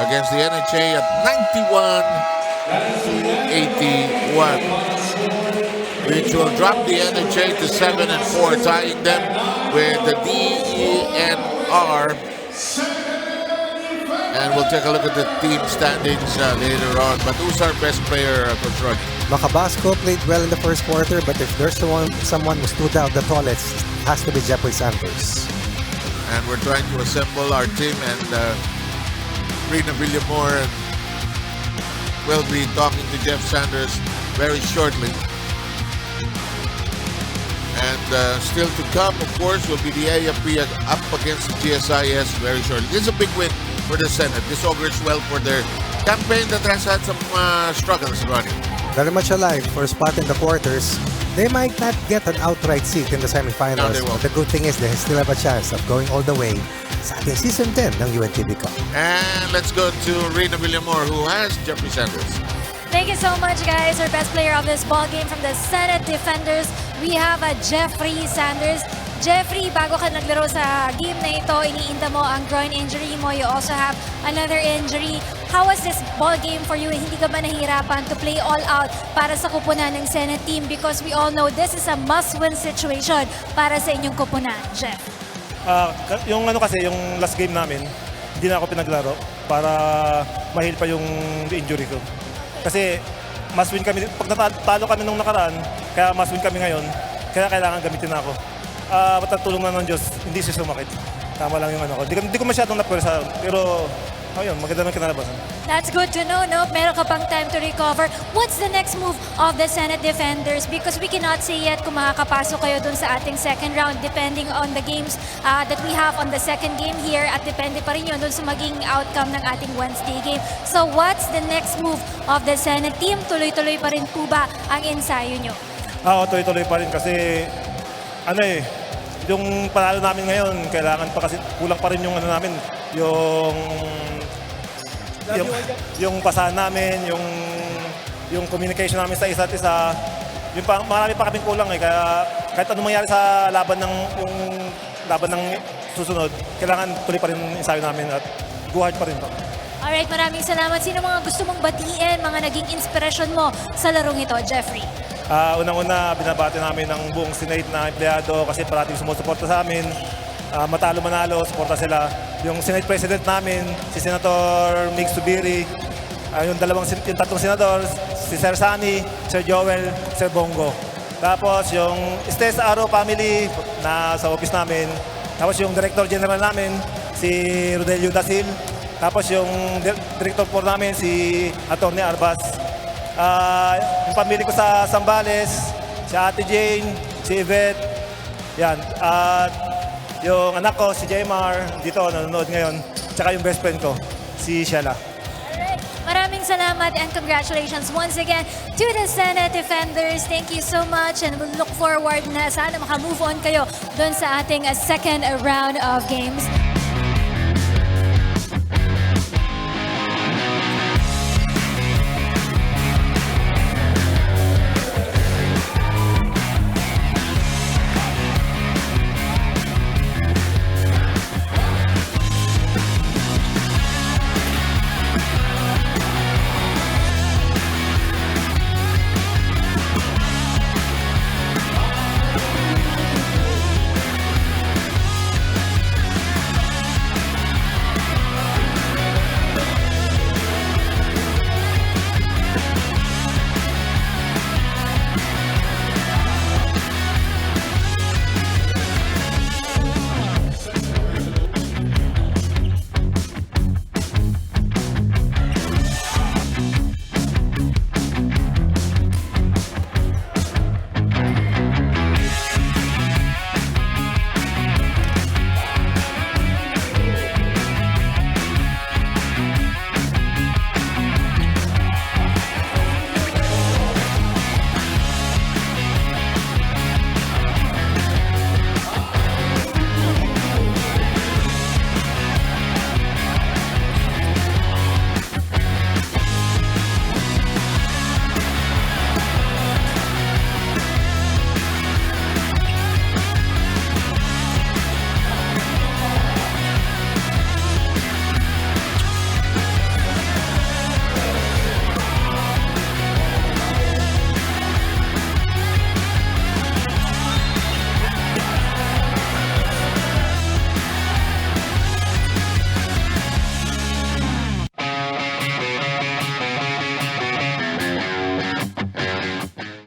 against the NHA at 91-81, which will drop the NHA to 7-4, tying them with the DENR. And we'll take a look at the team standings later on. But who's our best player, Coach Ronnie? Macabasco played well in the first quarter, but if there's someone who stood out the tallest, it has to be Jepoy Sanders. And we're trying to assemble our team, and Rina Villamor will be talking to Jeff Sanders very shortly. And still to come, of course, will be the AFP up against the GSIS very shortly. This is a big win for the Senate. This augurs well for their campaign that has had some struggles running. Very much alive for a spot in the quarters. They might not get an outright seat in the semifinals, No, they won't. but the good thing is they still have a chance of going all the way sa ating Season 10 ng UNTV Cup. And let's go to Rina Villamor, who has Jeffrey Sanders. Thank you so much, guys. Our best player of this ball game from the Senate Defenders, we have Jeffrey Sanders. Jeffrey, bago ka naglaro sa game na ito, iniinda mo ang groin injury mo. You also have another injury. How was this ball game for you? Hindi ka ba nahihirapan to play all out para sa kupunan ng Senate team? Because we all know this is a must-win situation para sa inyong kupunan, Jeff. Yung ano kasi, yung last game namin, hindi na ako pinaglaro para ma-heal pa yung injury ko. Kasi must win kami, pag natalo kami nung nakaraan, kaya must win kami ngayon, kaya kailangan gamitin ako. Matatulong na ng Diyos, hindi siya sumakit. Tama lang yung ano ko. Hindi ko masyadong napwersa, pero ayun, maganda ng kinalabasan. That's good to know, no? Meron ka pang time to recover. What's the next move of the Senate Defenders? Because we cannot say yet kung makakapasok kayo dun sa ating second round depending on the games that we have on the second game here at depende pa rin yun dun sa maging outcome ng ating Wednesday game. So what's the next move of the Senate team? Tuloy-tuloy pa rin po ba ang ensayo nyo? Oo, tuloy-tuloy pa rin kasi yung panalo namin ngayon, kailangan pa kasi kulang pa rin yung ano namin, yung pasahan namin, yung communication namin sa isa't isa. Marami pa kaming kulang kaya kahit anong mangyari sa laban ng susunod, kailangan tuloy pa rin yung ensayo namin at go hard pa rin to. Alright, maraming salamat. Sino mga gusto mong batiin, mga naging inspirasyon mo sa larong ito, Jeffrey? Unang-una, binabati namin ang buong Senate na empleyado kasi parating sumusuporta sa amin. Matalo manalo, suporta sila. Yung Senate President namin, si Senator Mig Subiri, yung tatlong senador, si Sir Sani, Sir Joel, Sir Bongo. Tapos yung Estes Aro family na sa office namin. Tapos yung Director General namin, si Rodelio Dasil. Tapos yung Director po namin, si Atty. Arbas. Yung pamilya ko sa Zambales, si Ate Jane, si Yvette, yan. At yung anak ko, si Jaymar, dito nanonood ngayon. Tsaka yung best friend ko, si Sheila. Alright, maraming salamat and congratulations once again to the Senate Defenders. Thank you so much and we'll look forward na sana makamove on kayo doon sa ating second round of games.